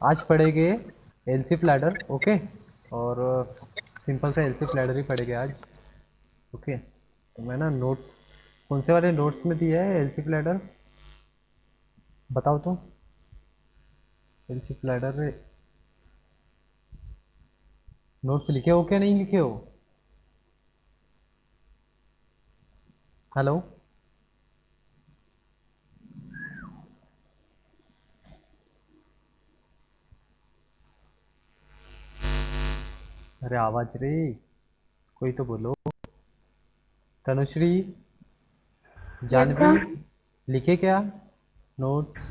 आज पढ़ेंगे एलसीफ ladder. Okay, और सिंपल सा एलसीफ लैडर ही पढ़ेंगे आज। ओके, तो मैं ना नोट्स, कौन से वाले नोट्स में दिया है एलसीफ लैडर बताओ तो। एलसीफ लैडर नोट्स लिखे हो क्या नहीं लिखे हो? हेलो, अरे आवाज रे, कोई तो बोलो। Tanushree, yes Janvi, sir. लिखे क्या नोट्स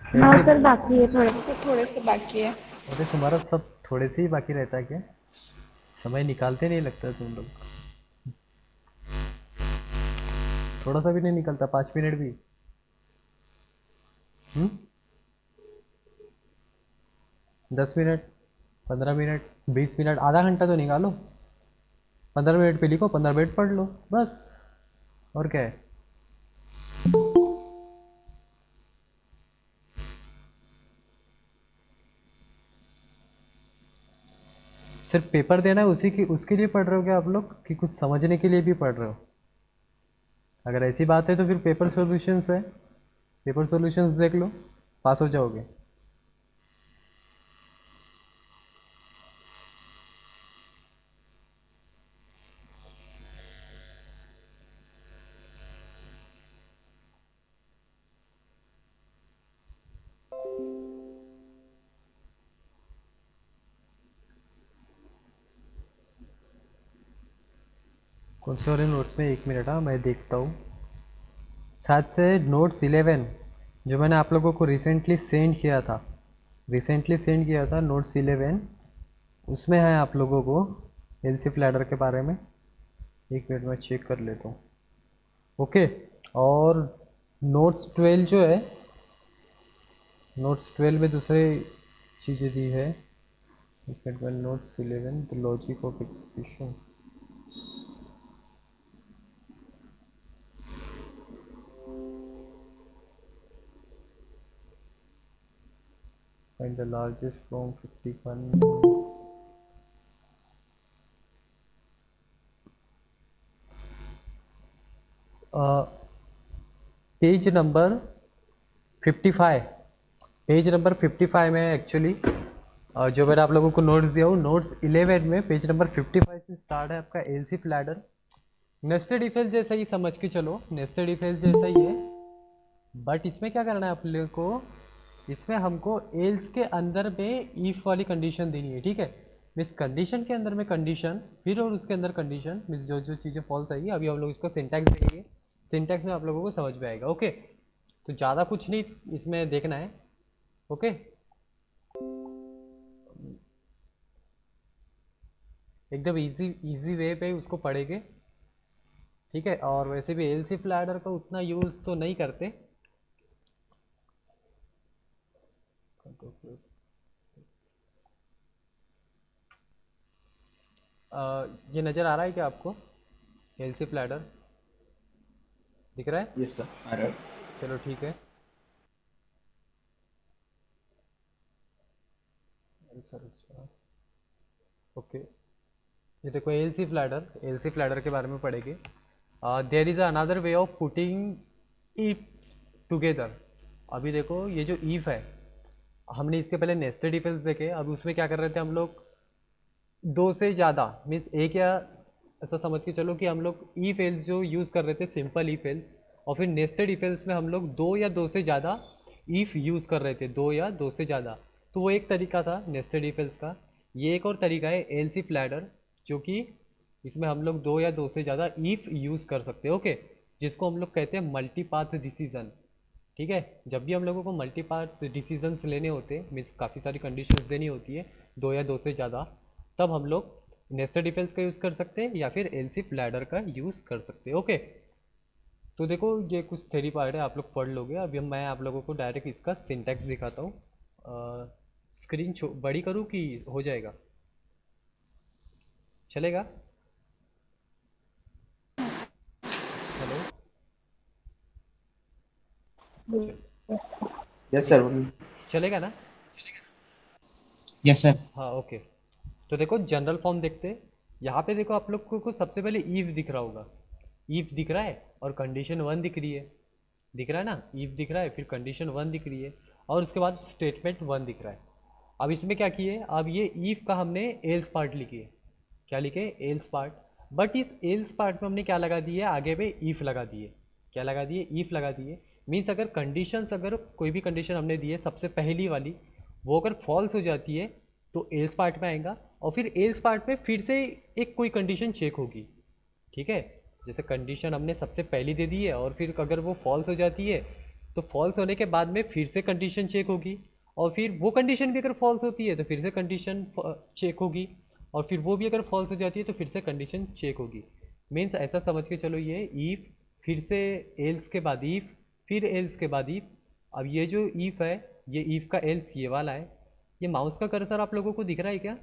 हाँ एलसीफ? सर, बाकी है थोड़े। सर थोड़े से बाकी है। अरे तुम्हारा सब थोड़े से ही बाकी रहता है क्या? समय निकालते नहीं लगता तुम लोग, थोड़ा सा भी नहीं निकलता, 5 मिनट भी। हम्म, 10 मिनट, 15 मिनट, 20 मिनट, आधा घंटा तो निकालो। 15 मिनट पे लिखो, 15 मिनट पढ़ लो बस, और क्या है। सिर्फ पेपर देना है उसी की, उसके लिए पढ़ रहे हो क्या आप लोग, कि कुछ समझने के लिए भी पढ़ रहे हो? अगर ऐसी बात है तो फिर पेपर सॉल्यूशंस है, पेपर सॉल्यूशंस देख लो, पास हो जाओगे। कौन से वाले नोट्स में, 1 मिनट, हाँ मैं देखता हूँ। साथ से नोट्स 11 जो मैंने आप लोगों को रिसेंटली सेंड किया था, नोट्स 11, उसमें है आप लोगों को एलसी फ्लैडर के बारे में। 1 मिनट में चेक कर लेता हूँ। ओके, और नोट्स 12 जो है, नोट्स 12 में दूसरे चीज़ें दी है। 1 मिनट में, notes 11 the logic of execution and the largest from 51। Page number 55, page number 55 में एक्चुअली जो मैंने आप लोगों को नोट्स दिया हूँ, नोट्स 11 में पेज नंबर 55 से स्टार्ट है आपका एलसी फ्लैडर। नेस्टेड इफेल्ट जैसा ही समझ के चलो, नेस्टेड इफेल्ट जैसा ही है, बट इसमें क्या करना है आप लोगों को, इसमें हमको एल्स के अंदर में ईफ वाली कंडीशन देनी है, ठीक है। मीन्स कंडीशन के अंदर में कंडीशन, फिर और उसके अंदर कंडीशन, मीन्स जो जो चीज़ें फॉल्स आएगी, अभी हम लोग इसका सिंटैक्स देखेंगे, सिंटैक्स में आप लोगों को समझ में आएगा। ओके, तो ज़्यादा कुछ नहीं इसमें देखना है। ओके, एकदम इजी इजी वे पे उसको पढ़ेंगे, ठीक है। और वैसे भी एलसी फ्लैडर का उतना यूज़ तो नहीं करते। ये नज़र आ रहा है क्या आपको, एलसी फ्लैडर दिख रहा है? यस सर, आ रहा है। चलो ठीक है। ओके, ये देखो एलसी फ्लैडर के बारे में पढ़ेंगे। There is another way of putting it together. अभी देखो ये जो ईफ है, हमने इसके पहले नेस्टेड इफ देखे, अब उसमें क्या कर रहे थे हम लोग, दो से ज़्यादा, मीन्स एक, या ऐसा समझ के चलो कि हम लोग ई फेल्स जो यूज़ कर रहे थे, सिंपल ई फेल्स, और फिर नेस्टेड ई फेल्स में हम लोग दो या दो से ज़्यादा ईफ यूज़ कर रहे थे, दो या दो से ज़्यादा। तो वो एक तरीका था नेस्टेड ई फेल्स का। ये एक और तरीका है एल सी प्लैडर, जो कि इसमें हम लोग दो या दो से ज़्यादा ईफ यूज़ कर सकते हैं। ओके, जिसको हम लोग कहते हैं मल्टी पाथ डिसीजन, ठीक है। जब भी हम लोगों को मल्टी पाथ डिसीजंस लेने होते हैं, मीन्स काफ़ी सारी कंडीशंस देनी होती है, दो या दो से ज़्यादा, तब हम लोग नेस्टेड डिफेंस का यूज़ कर सकते हैं या फिर एलसीफ लैडर का यूज़ कर सकते हैं। ओके, तो देखो ये कुछ थ्योरी पार्ट है, आप लोग पढ़ लोगे। अभी मैं आप लोगों को डायरेक्ट इसका सिंटैक्स दिखाता हूँ। स्क्रीन बड़ी करूँ कि हो जाएगा, चलेगा? हेलो, चल यस एक सर, बोलिए। चलेगा ना? Yes sir. हाँ ओके। तो देखो जनरल फॉर्म देखते हैं। यहाँ पे देखो आप लोग को सबसे पहले ईफ दिख रहा होगा। ईफ दिख रहा है और कंडीशन वन दिख रही है। दिख रहा है ना? ईफ दिख रहा है, फिर कंडीशन वन दिख रही है, और उसके बाद स्टेटमेंट वन दिख रहा है। अब इसमें क्या किए, अब ये ईफ का हमने एल्स पार्ट लिखी है। क्या लिखे? Else part. बट इस एल्स पार्ट में हमने क्या लगा दिए, आगे पे ईफ लगा दिए। क्या लगा दिए? ईफ लगा दिए। मीन्स अगर कंडीशंस, अगर कोई भी कंडीशन हमने दी है सबसे पहली वाली, वो अगर फॉल्स हो जाती है तो एल्स पार्ट में आएगा, और फिर एल्स पार्ट में फिर से एक कोई कंडीशन चेक होगी। ठीक है? जैसे कंडीशन हमने सबसे पहली दे दी है, और फिर अगर वो फॉल्स हो जाती है तो फॉल्स होने के बाद में फिर से कंडीशन चेक होगी, और फिर वो कंडीशन भी अगर फॉल्स होती है तो फिर से कंडीशन चेक होगी, और फिर वो भी अगर फॉल्स हो जाती है तो फिर से कंडीशन चेक होगी। मीन्स ऐसा समझ के चलो, ये ईफ, फिर से एल्स के बाद ईफ, फिर एल्स के बाद ईफ। अब ये जो ईफ है, ये ईफ का एल्स ये वाला है। ये माउस का कर्सर आप लोगों को दिख रहा है क्या?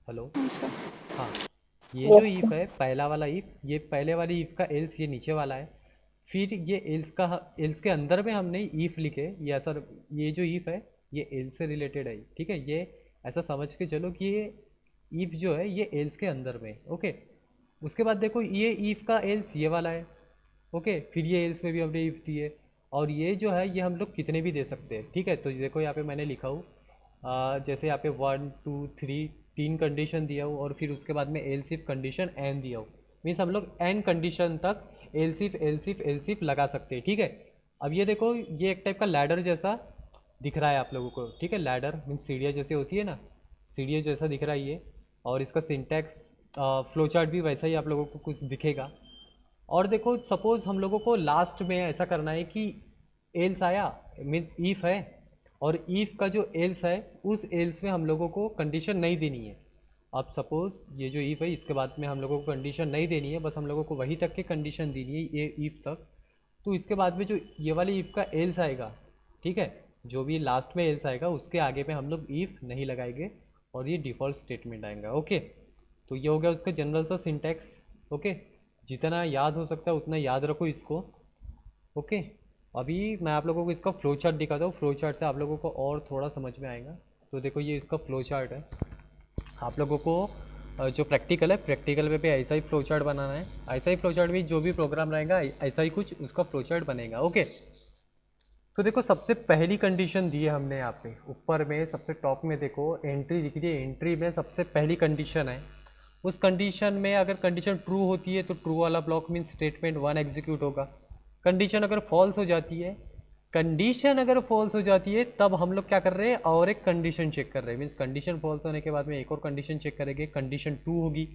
हेलो? हाँ। ये जो यस ईफ सर। है, पहला वाला ईफ, ये पहले वाली ईफ का एल्स ये नीचे वाला है। फिर ये एल्स का, एल्स के अंदर में हमने ईफ लिखे, ये ऐसा, ये जो ईफ है ये एल्स से रिलेटेड है। ठीक है? ये ऐसा समझ के चलो कि ये ईफ जो है ये एल्स के अंदर में। ओके। उसके बाद देखो ये ईफ का एल्स ये वाला है। ओके। फिर ये एल्स में भी हमने ईफ दी है, और ये जो है ये हम लोग कितने भी दे सकते हैं। ठीक है? तो देखो यहाँ पे मैंने लिखा हूँ, जैसे यहाँ पे 1 2 3 तीन कंडीशन दिया हो, और फिर उसके बाद में एल्स इफ कंडीशन एन दिया हो। मीन्स हम लोग एन कंडीशन तक एल्स इफ एल्स इफ लगा सकते हैं। ठीक है? अब ये देखो, ये एक टाइप का लैडर जैसा दिख रहा है आप लोगों को। ठीक है? लैडर मीन्स सीढ़ियाँ जैसे होती है ना, सीढ़ियाँ जैसा दिख रहा है ये। और इसका सिंटैक्स, फ्लो चार्ट भी वैसा ही आप लोगों को कुछ दिखेगा। और देखो सपोज हम लोगों को लास्ट में ऐसा करना है कि एल्स आया, मीन्स ईफ है, और ईफ का जो एल्स है उस एल्स में हम लोगों को कंडीशन नहीं देनी है। अब सपोज ये जो ईफ है इसके बाद में हम लोगों को कंडीशन नहीं देनी है, बस हम लोगों को वहीं तक की कंडीशन देनी है, ये ईफ तक। तो इसके बाद में जो ये वाली ईफ का एल्स आएगा, ठीक है, जो भी लास्ट में एल्स आएगा उसके आगे पे हम लोग ईफ नहीं लगाएंगे, और ये डिफ़ॉल्ट स्टेटमेंट आएगा। ओके। तो ये हो गया उसका जनरल सा सिंटैक्स। ओके। जितना याद हो सकता है उतना याद रखो इसको। ओके। अभी मैं आप लोगों को इसका फ्लो चार्ट दिखाता हूँ, फ्लो चार्ट से आप लोगों को और थोड़ा समझ में आएगा। तो देखो ये इसका फ्लो चार्ट है। आप लोगों को जो प्रैक्टिकल है, प्रैक्टिकल पे भी ऐसा ही फ्लो चार्ट बनाना है। ऐसा ही फ्लो चार्ट भी जो भी प्रोग्राम रहेगा ऐसा ही कुछ उसका फ्लो चार्ट बनेगा। ओके। तो देखो सबसे पहली कंडीशन दी है हमने यहाँ पे ऊपर में सबसे टॉप में, देखो एंट्री दिख रही है, एंट्री में सबसे पहली कंडीशन है। उस कंडीशन में अगर कंडीशन ट्रू होती है तो ट्रू वाला block mean statement one execute होगा। कंडीशन अगर फॉल्स हो जाती है, कंडीशन अगर फॉल्स हो जाती है तब हम लोग क्या कर रहे हैं, और एक कंडीशन चेक कर रहे हैं। मीन्स कंडीशन फॉल्स होने के बाद में एक और कंडीशन चेक करेंगे, कंडीशन टू होगी,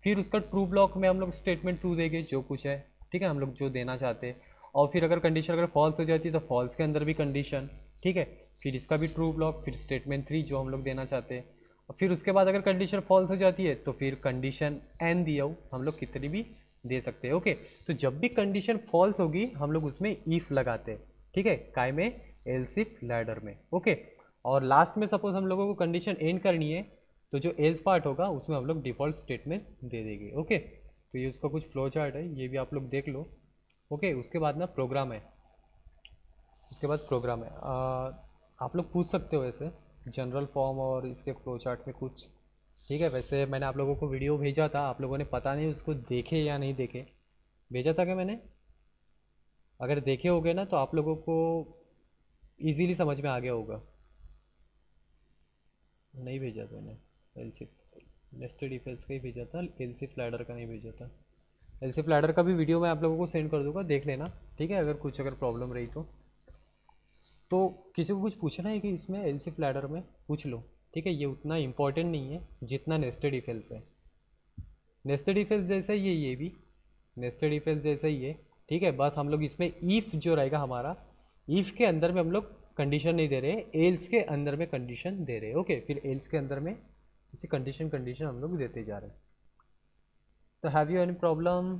फिर उसका ट्रू ब्लॉक में हम लोग स्टेटमेंट टू देंगे जो कुछ है। ठीक है? हम लोग जो देना चाहते हैं। और फिर अगर कंडीशन अगर फॉल्स हो जाती है तो फॉल्स के अंदर भी कंडीशन। ठीक है? फिर इसका भी ट्रू ब्लॉक, फिर स्टेटमेंट थ्री जो हम लोग देना चाहते हैं। और फिर उसके बाद अगर कंडीशन फॉल्स हो जाती है तो फिर कंडीशन एन दिया हो, हम लोग कितनी भी दे सकते हैं। ओके। तो जब भी कंडीशन फॉल्स होगी हम लोग उसमें ईफ लगाते हैं। ठीक है? काय में? एल्स इफ लैडर में। ओके। और लास्ट में सपोज हम लोगों को कंडीशन एंड करनी है तो जो एल्स पार्ट होगा उसमें हम लोग डिफ़ॉल्ट स्टेटमेंट दे देंगे। ओके। तो ये उसका कुछ फ्लो चार्ट है, ये भी आप लोग देख लो। ओके। उसके बाद ना प्रोग्राम है, उसके बाद प्रोग्राम है। आप लोग पूछ सकते हो वैसे जनरल फॉर्म और इसके फ्लो चार्ट में कुछ। ठीक है? वैसे मैंने आप लोगों को वीडियो भेजा था, आप लोगों ने पता नहीं उसको देखे या नहीं देखे। भेजा था क्या मैंने? अगर देखे होगे ना तो आप लोगों को इजीली समझ में आ गया होगा। नहीं भेजा था मैंने। एलसी नेस्टेड इफ एल्स का ही भेजा था, एलसी फ्लैडर का नहीं भेजा था। एलसी फ्लैडर का भी वीडियो मैं आप लोगों को सेंड कर दूंगा, देख लेना। ठीक है? अगर कुछ अगर प्रॉब्लम रही तो किसी को कुछ पूछना है कि इसमें एलसी फ्लैडर में पूछ लो। ठीक है? ये उतना इंपॉर्टेंट नहीं है जितना नेस्टेड इफ एल्स है। नेस्टेड इफ एल्स जैसा ही है ये भी, नेस्टेड इफ एल्स जैसा ही है। ठीक है? बस हम लोग इसमें ईफ जो रहेगा हमारा, ईफ के अंदर में हम लोग कंडीशन नहीं दे रहे, एल्स के अंदर में कंडीशन दे रहे। ओके। फिर एल्स के अंदर में इसी कंडीशन कंडीशन हम लोग देते जा रहे हैं। तो have you any problem?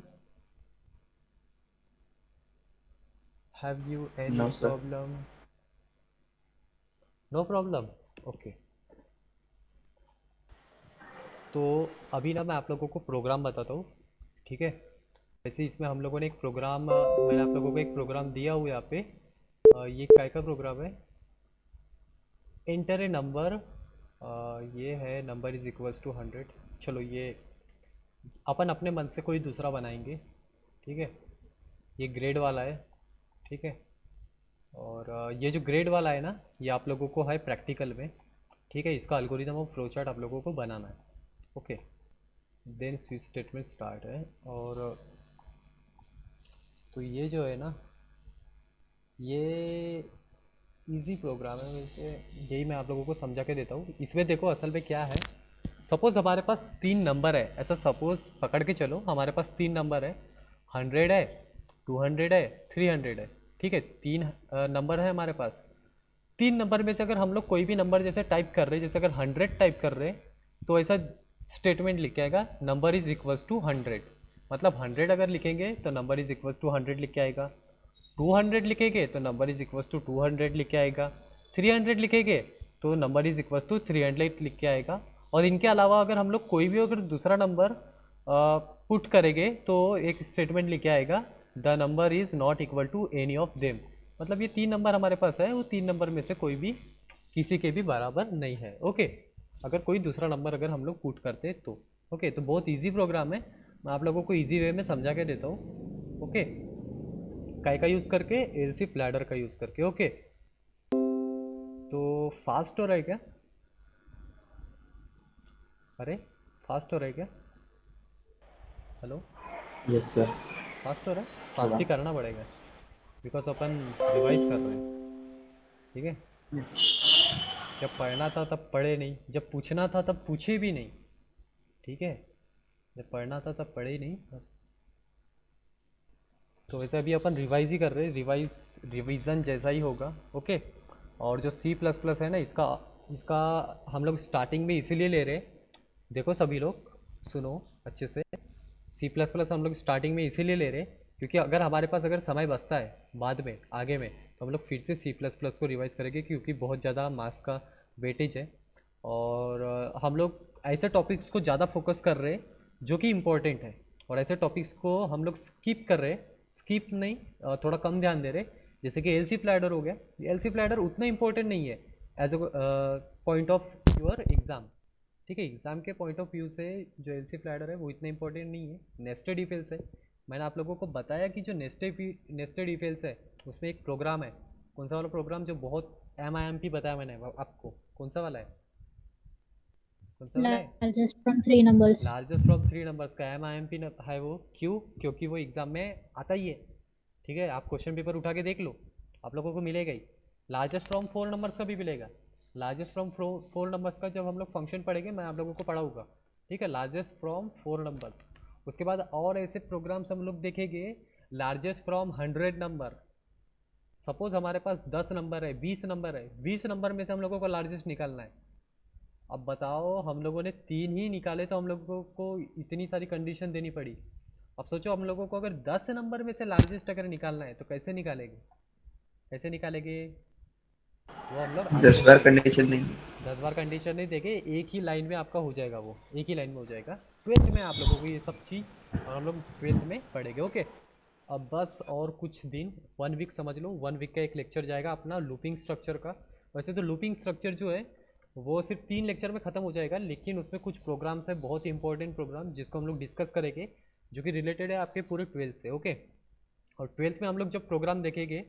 Have you any no sir. Problem? No problem. Okay. तो अभी ना मैं आप लोगों को प्रोग्राम बताता हूँ। ठीक है? वैसे इसमें हम लोगों ने एक प्रोग्राम, मैंने आप लोगों को एक प्रोग्राम दिया हुआ है यहाँ पे। ये काय का प्रोग्राम है? एंटर ए नंबर, ये है नंबर इज इक्वल्स टू 100। चलो ये अपन अपने मन से कोई दूसरा बनाएंगे, ठीक है। ये ग्रेड वाला है, ठीक है। और ये जो ग्रेड वाला है ना, ये आप लोगों को है प्रैक्टिकल में, ठीक है। इसका एल्गोरिदम और फ्लो चार्ट आप लोगों को बनाना है, okay. Then switch statement start है। और तो ये जो है ना, ये इजी प्रोग्राम है वैसे, यही मैं आप लोगों को समझा के देता हूँ। इसमें देखो असल में क्या है, सपोज हमारे पास तीन नंबर है, ऐसा सपोज पकड़ के चलो, हमारे पास तीन नंबर है, 100 है, 200 है, 300 है, ठीक है। तीन नंबर है हमारे पास। तीन नंबर में से अगर हम लोग कोई भी नंबर जैसे टाइप कर रहे हैं, जैसे अगर 100 टाइप कर रहे हैं, तो ऐसा स्टेटमेंट लिख के आएगा नंबर इज इक्वल्स टू 100। मतलब 100 अगर लिखेंगे तो नंबर इज इक्वल्स टू 100 लिख के आएगा। 200 लिखेंगे तो नंबर इज इक्वल्स टू 200 लिख के आएगा। 300 लिखेंगे तो नंबर इज इक्वल्स टू 300 लिख के आएगा। और इनके अलावा अगर हम लोग कोई भी अगर दूसरा नंबर पुट करेंगे तो एक स्टेटमेंट लिख के आएगा the number is not equal to any of them. मतलब ये तीन नंबर हमारे पास है, वो तीन नंबर में से कोई भी किसी के भी बराबर नहीं है, ओके। अगर कोई दूसरा नंबर अगर हम लोग पुट करते तो, ओके। तो बहुत इजी प्रोग्राम है, मैं आप लोगों को इजी वे में समझा के देता हूँ, ओके। काय का यूज़ करके? एलसी प्लैडर का यूज़ करके, ओके। तो फास्ट हो रहा है क्या? अरे फास्ट हो रहा है क्या? Hello, yes sir. फास्ट हो रहा है? फास्ट थोड़ा। ही करना पड़ेगा बिकॉज अपन रिवाइज कर रहे हैं, ठीक है। यस। जब पढ़ना था तब पढ़े नहीं, जब पूछना था तब पूछे भी नहीं, ठीक है। जब पढ़ना था तब पढ़े ही नहीं। तो वैसे अभी अपन रिवाइज ही कर रहे हैं, रिवीजन जैसा ही होगा, ओके। और जो सी प्लस प्लस है ना, इसका इसका हम लोग स्टार्टिंग में इसीलिए ले रहे हैं, देखो सभी लोग सुनो अच्छे से। सी प्लस प्लस हम लोग स्टार्टिंग में इसीलिए ले रहे हैं क्योंकि अगर हमारे पास अगर समय बचता है बाद में आगे में, तो हम लोग फिर से सी प्लस प्लस को रिवाइज करेंगे क्योंकि बहुत ज़्यादा मार्क्स का वेटेज है। और हम लोग ऐसे टॉपिक्स को ज़्यादा फोकस कर रहे हैं जो कि इम्पोर्टेंट है, और ऐसे टॉपिक्स को हम लोग स्किप कर रहे हैं, स्किप नहीं, थोड़ा कम ध्यान दे रहे। जैसे कि एलसी प्लैडर हो गया, एलसी प्लैडर उतना इंपॉर्टेंट नहीं है as a point of your exam, ठीक है। एग्ज़ाम के पॉइंट ऑफ व्यू से जो एलसी प्लैडर है वो इतना इंपॉर्टेंट नहीं है। नेस्टेड इफेल्स है, मैंने आप लोगों को बताया कि जो नेस्टेड इफेल्स है उसमें एक प्रोग्राम है, कौन सा वाला प्रोग्राम जो बहुत MIMP बताया मैंने आपको, कौन सा वाला है? कौन सा वाला है? Largest from three numbers. Largest from three numbers का MIMP है वो, क्यों? क्योंकि वो एग्ज़ाम में आता ही है, ठीक है। आप क्वेश्चन पेपर उठा के देख लो, आप लोगों को मिलेगा ही। लार्जेस्ट फ्रॉम फोर नंबर्स का भी मिलेगा। लार्जेस्ट फ्रॉम फोर नंबर्स का जब हम लोग फंक्शन पढ़ेंगे मैं आप लोगों को पढ़ाऊँगा, ठीक है। लार्जेस्ट फ्रॉम फोर नंबर्स, उसके बाद और ऐसे प्रोग्राम्स हम लोग देखेंगे। लार्जेस्ट फ्रॉम 100 नंबर, सपोज हमारे पास 10 नंबर है, 20 नंबर है, 20 नंबर में से हम लोगों को लार्जेस्ट निकालना है। अब बताओ, हम लोगों ने तीन ही निकाले तो हम लोगों को इतनी सारी कंडीशन देनी पड़ी। अब सोचो हम लोगों को अगर 10 नंबर में से लार्जेस्ट अगर निकालना है तो कैसे निकालेंगे? कैसे निकालेंगे? वो हम लोग आगे 10 बार देखेंगे। कंडीशन देंगे। 10 बार कंडीशन नहीं देंगे, एक ही लाइन में आपका हो जाएगा, वो एक ही लाइन में हो जाएगा। ट्वेल्थ में आप लोगों को ये सब चीज़ और हम लोग ट्वेल्थ में पढ़ेंगे, ओके। अब बस और कुछ दिन, 1 वीक समझ लो, 1 वीक का एक लेक्चर जाएगा अपना लूपिंग स्ट्रक्चर का। वैसे तो लूपिंग स्ट्रक्चर जो है वो सिर्फ 3 लेक्चर में ख़त्म हो जाएगा, लेकिन उसमें कुछ प्रोग्राम्स है, बहुत इंपॉर्टेंट प्रोग्राम जिसको हम लोग डिस्कस करेंगे, जो कि रिलेटेड है आपके पूरे ट्वेल्थ से, ओके। और ट्वेल्थ में हम लोग जब प्रोग्राम देखेंगे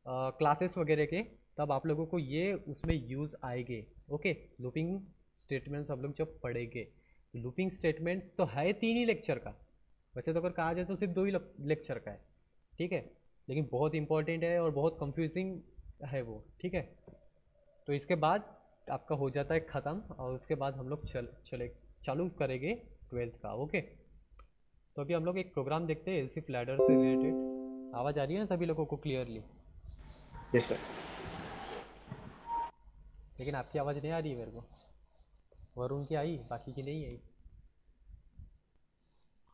क्लासेस वगैरह के, तब आप लोगों को ये उसमें यूज़ आएंगे, ओके। लूपिंग स्टेटमेंट्स हम लोग जब पढ़ेंगे, तो लूपिंग स्टेटमेंट्स तो है 3 ही लेक्चर का, वैसे तो अगर कहा जाए तो सिर्फ 2 ही लेक्चर का है, ठीक है। लेकिन बहुत इंपॉर्टेंट है और बहुत कंफ्यूजिंग है वो, ठीक है। तो इसके बाद आपका हो जाता है ख़त्म, और उसके बाद हम लोग चले चालू करेंगे ट्वेल्थ का, ओके। तो अभी हम लोग एक प्रोग्राम देखते हैं एलसी प्लैडर से रिलेटेड। आवाज़ आ रही है ना सभी लोगों को क्लियरली? Yes sir. लेकिन आपकी आवाज़ नहीं आ रही है मेरे को। वरुण की आई, बाकी की नहीं आई।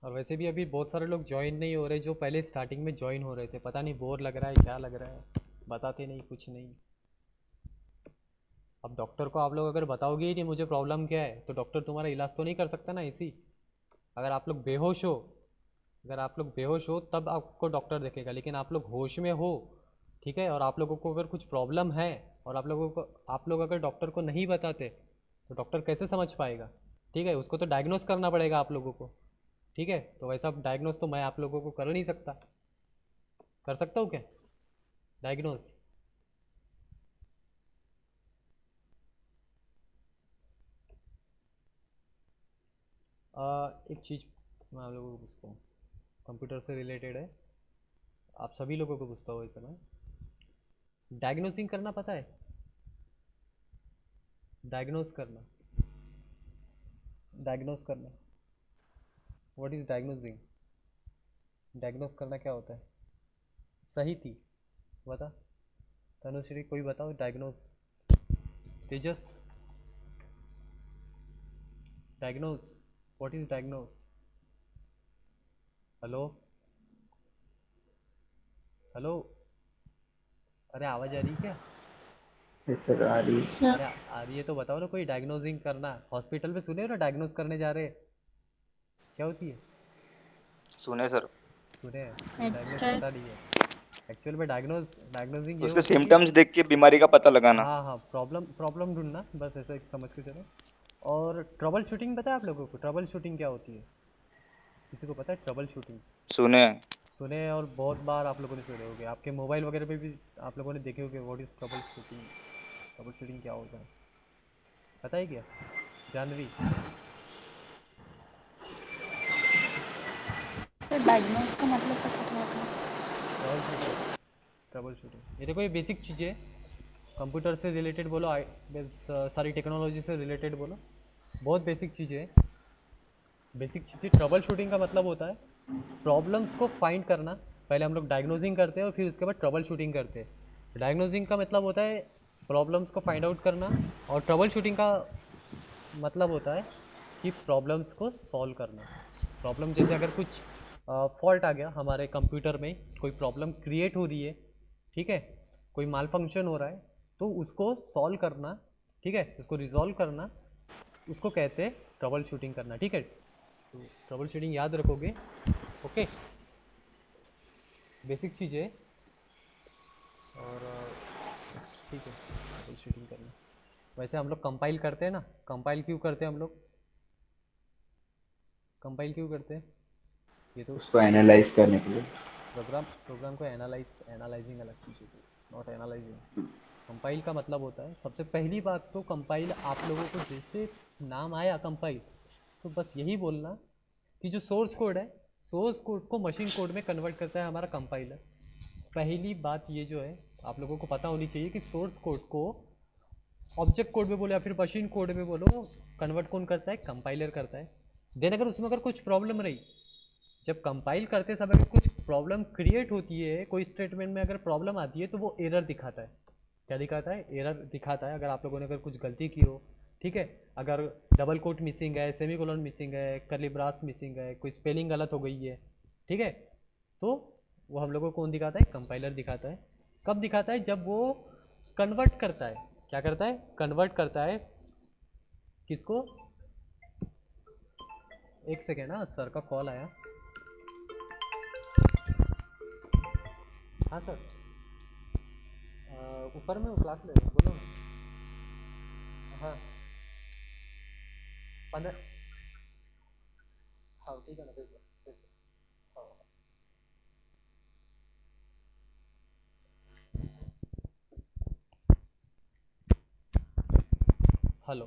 और वैसे भी अभी बहुत सारे लोग ज्वाइन नहीं हो रहे, जो पहले स्टार्टिंग में ज्वाइन हो रहे थे। पता नहीं बोर लग रहा है क्या लग रहा है, बताते नहीं कुछ नहीं। अब डॉक्टर को आप लोग अगर बताओगे ही नहीं मुझे प्रॉब्लम क्या है, तो डॉक्टर तुम्हारा इलाज तो नहीं कर सकता ना इसी। अगर आप लोग बेहोश हो, अगर आप लोग बेहोश हो तब आपको डॉक्टर देखेगा, लेकिन आप लोग होश में हो, ठीक है। और आप लोगों को अगर कुछ प्रॉब्लम है और आप लोग अगर डॉक्टर को नहीं बताते तो डॉक्टर कैसे समझ पाएगा? ठीक है, उसको तो डायग्नोस करना पड़ेगा आप लोगों को। ठीक है, तो वैसा डायग्नोस तो मैं आप लोगों को कर नहीं सकता। कर सकता हूँ क्या डायग्नोस? एक चीज़ मैं आप लोगों को पूछता हूँ, कंप्यूटर से रिलेटेड है, आप सभी लोगों को पूछता हूँ इस समय। डायग्नोसिंग करना पता है? डायग्नोस करना, डायग्नोस करना, व्हाट इज डायग्नोसिंग? डायग्नोस करना क्या होता है? सही थी, बता। तनुश्री कोई बताओ diagnose. Tejas, diagnose, what is diagnose? Hello, hello, अरे आवाज़ आ रही क्या? यस सर, आ रही है। सर अरे आ रही है तो बताओ ना, कोई डायग्नोसिंग करना। हॉस्पिटल में सुने हो ना, डायग्नोस करने जा रहे हैं, क्या होती है? सुने सर। सुने हैं, तो डायग्नोस एक्सट्रा पता नहीं है। एक्चुअल में डायग्नोसिंग ये उसके होती है कि सिम्टम्स देख के बीमारी का पता लगाना। हाँ हाँ, प्रॉब्लम प्रॉब्लम ढूंढना, बस ऐसा एक समझ के चलो। और ट्रबल शूटिंग पता है आप लोगों को? ट्रबल शूटिंग क्या होती है? किसी को पता है ट्रबल शूटिंग? सुने हैं। सुने हैं, और बहुत बार आप लोगों ने सुने होंगे, आपके मोबाइल वगैरह पे भी आप लोगों ने देखे होंगे। What is trouble shooting? Trouble shooting क्या होता है, पता है क्या जानवी? डायग्नोस का मतलब पता थोड़ा था। ट्रबल शूटिंग, ट्रबल शूटिंग ये देखो, ये बेसिक चीज़ें है। कंप्यूटर से रिलेटेड बोलो, सारी टेक्नोलॉजी से रिलेटेड बोलो, बहुत बेसिक चीज़ें हैं। बेसिक चीज़ें, ट्रबल शूटिंग का मतलब होता है प्रॉब्लम्स को फाइंड करना। पहले हम लोग डायग्नोजिंग करते हैं और फिर उसके बाद ट्रबल शूटिंग करते हैं। डायग्नोजिंग का मतलब होता है प्रॉब्लम्स को फाइंड आउट करना, और ट्रबल शूटिंग का मतलब होता है कि प्रॉब्लम्स को सॉल्व करना। प्रॉब्लम जैसे अगर कुछ फॉल्ट आ गया हमारे कंप्यूटर में, कोई प्रॉब्लम क्रिएट हो रही है, ठीक है, कोई माल फंक्शन हो रहा है, तो उसको सॉल्व करना, ठीक है, उसको रिजॉल्व करना, उसको कहते हैं ट्रबल शूटिंग करना। ठीक है, तो ट्रबल शूटिंग याद रखोगे। ओके, बेसिक चीज़ है। और ठीक है, ट्रबल शूटिंग करना। वैसे हम लोग कंपाइल करते हैं ना, कंपाइल क्यों करते हैं हम लोग? कंपाइल क्यों करते हैं? ये तो उसको एनालाइज करने के लिए। प्रोग्राम को एनालाइजिंग अलग चीज़ होती है, नॉट एनालाइजिंग। कंपाइल का मतलब होता है, सबसे पहली बात तो कंपाइल आप लोगों को जैसे नाम आया कंपाइल, तो बस यही बोलना कि जो सोर्स कोड है, सोर्स कोड को मशीन कोड में कन्वर्ट करता है हमारा कंपाइलर। पहली बात ये जो है आप लोगों को पता होनी चाहिए कि सोर्स कोड को ऑब्जेक्ट कोड में बोलो या फिर मशीन कोड में बोलो, कन्वर्ट कौन करता है? कंपाइलर करता है। देन अगर उसमें अगर कुछ प्रॉब्लम रही, जब कंपाइल करते समय अगर कुछ प्रॉब्लम क्रिएट होती है, कोई स्टेटमेंट में अगर प्रॉब्लम आती है, तो वो एरर दिखाता है। क्या दिखाता है? एरर दिखाता है। अगर आप लोगों ने अगर कुछ गलती की हो, ठीक है, अगर डबल कोट मिसिंग है, सेमीकोलन मिसिंग है, कर्ली ब्रास मिसिंग है, कोई स्पेलिंग गलत हो गई है, ठीक है, तो वो हम लोगों को कौन दिखाता है? कंपाइलर दिखाता है। कब दिखाता है? जब वो कन्वर्ट करता है। क्या करता है? कन्वर्ट करता है। किसको? एक सेकेंड, हाँ सर का कॉल आया। हाँ सर, ऊपर में क्लास ले रहे हैं, बोलो ना। हाँ, 15। हाँ ठीक है ना, भेज दो, भेज दो। हाँ। हेलो,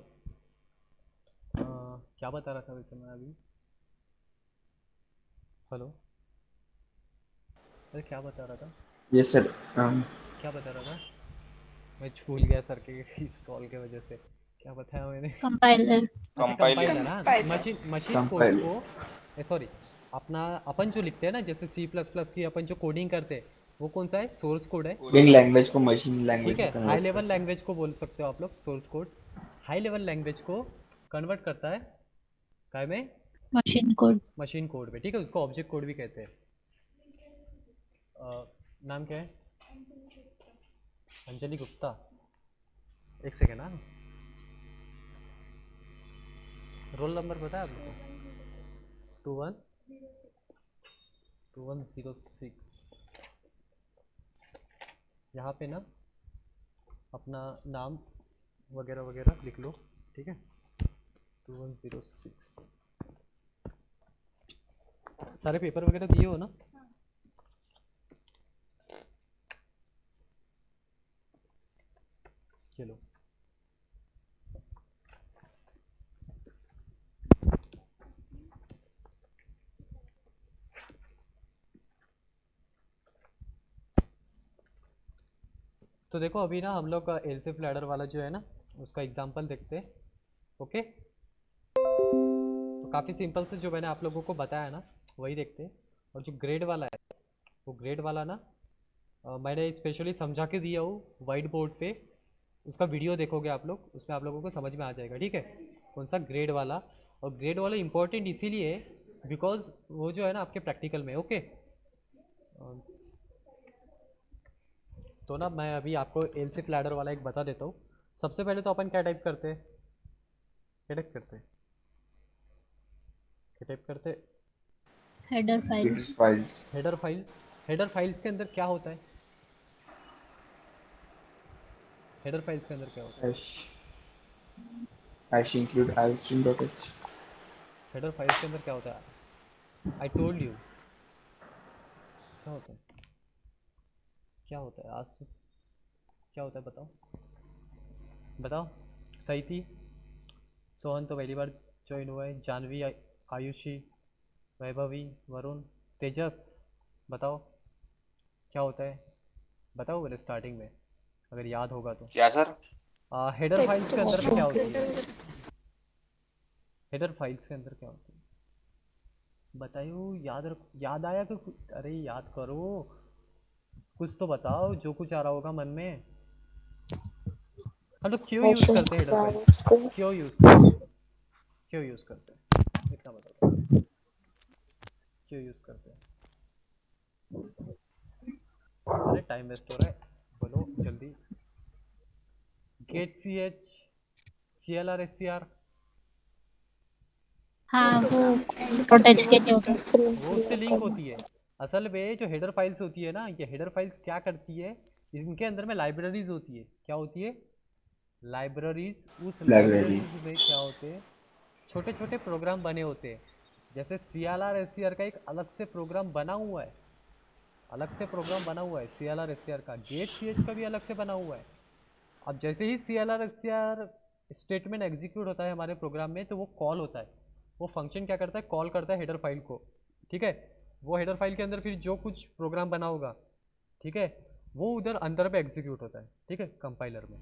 क्या बता रहा था वैसे मैं अभी? हेलो, अरे क्या बता रहा था? Yes sir. क्या बता रहा था? मैं भूल गया सर के इस कॉल के वजह से। क्या बताया मैंने? कंपाइलर। अच्छा, कंपाइलिंग। कंपाइलर। हाँ, मशीन मशीन कोड कंपाइल को, सॉरी, अपना अपन जो लिखते हैं ना, जैसे सी प्लस प्लस की अपन जो कोडिंग करते हैं, वो कौन सा है? सोर्स कोड है। कोडिंग लैंग्वेज को मशीन ठीक लैंग्वेज है, में हाई कन्वर्ट लेवल करता है। लैंग्वेज को बोल सकते हो आप लोग source code. High level language को कन्वर्ट करता है काय में? Machine code. मशीन कोड में। ठीक है, उसको ऑब्जेक्ट कोड भी कहते हैं। नाम क्या है? अंजलि गुप्ता। एक सेकेंड, हाँ। रोल नंबर पता है आपको? 21 2106। यहाँ पे ना अपना नाम वगैरह वगैरह लिख लो, ठीक है। 2106 सारे पेपर वगैरह दिए हो ना? चलो तो देखो अभी ना हम लोग एलसीफ लैडर वाला जो है ना उसका एग्जांपल देखते हैं, ओके। तो काफ़ी सिंपल से जो मैंने आप लोगों को बताया ना वही देखते हैं। और जो ग्रेड वाला है वो ग्रेड वाला ना मैंने स्पेशली समझा के दिया हूँ वाइट बोर्ड पे, उसका वीडियो देखोगे आप लोग, उसमें आप लोगों को समझ में आ जाएगा, ठीक है। कौन सा ग्रेड वाला, और ग्रेड वाला इंपॉर्टेंट इसीलिए है बिकॉज वो जो है ना आपके प्रैक्टिकल में, ओके। तो ना मैं अभी आपको एलसीफ लैडर वाला एक बता देता हूँ। सबसे पहले तो अपन क्या टाइप करते हैं, क्या टाइप करते हैं, क्या टाइप करते हैं? Header Header files. files. Header files. Header files के अंदर क्या होता है? हेडर फाइल्स के अंदर क्या होता है? Hash. Hash include iostream.h. Header files के अंदर क्या होता है? आई टोल्ड यू क्या होता है, क्या होता है आज तक, क्या होता है बताओ, बताओ। सही थी। सोहन तो पहली बार ज्वाइन हुआ है, जानवी, आयुषी, वैभवी, वरुण, तेजस, बताओ क्या होता है, बताओ मेरे स्टार्टिंग में अगर याद होगा तो। क्या सर? हेडर फाइल्स के अंदर पे क्या होती है? हेडर फाइल्स के अंदर क्या होती है बताइयो, याद रखो, याद आया तो अरे याद करो, कुछ तो बताओ जो कुछ आ रहा होगा मन में। हम लोग क्यों यूज करते हैं हेडर फाइल्स, क्यों यूज करते हैं, क्यों यूज करते हैं इतना बताओ, क्यों यूज करते हैं? अरे टाइम वेस्ट हो रहा है, बोलो जल्दी। Get C H, C L R, S C R, हाँ वो प्रोटेक्ट के लिए होता है। वो उससे लिंक होती है। असल में जो हेडर फाइल्स होती है ना, ये हेडर फाइल्स क्या करती है, इनके अंदर में लाइब्रेरीज होती है। क्या होती है? लाइब्रेरीज। उस लाइब्रेरीज Libraries. में क्या होते हैं, छोटे छोटे प्रोग्राम बने होते हैं। जैसे C L R S C R का एक अलग से प्रोग्राम बना हुआ है, अलग से प्रोग्राम बना हुआ है C L R S C R का। गेट सी एच का भी अलग से बना हुआ है। अब जैसे ही C L R S C R statement execute होता है हमारे प्रोग्राम में, तो वो कॉल होता है, वो फंक्शन क्या करता है, कॉल करता है हेडर फाइल को, ठीक है। वो हेडर फाइल के अंदर फिर जो कुछ प्रोग्राम बना होगा, ठीक है, वो उधर अंदर पे एग्जीक्यूट होता है, ठीक है, कंपाइलर में।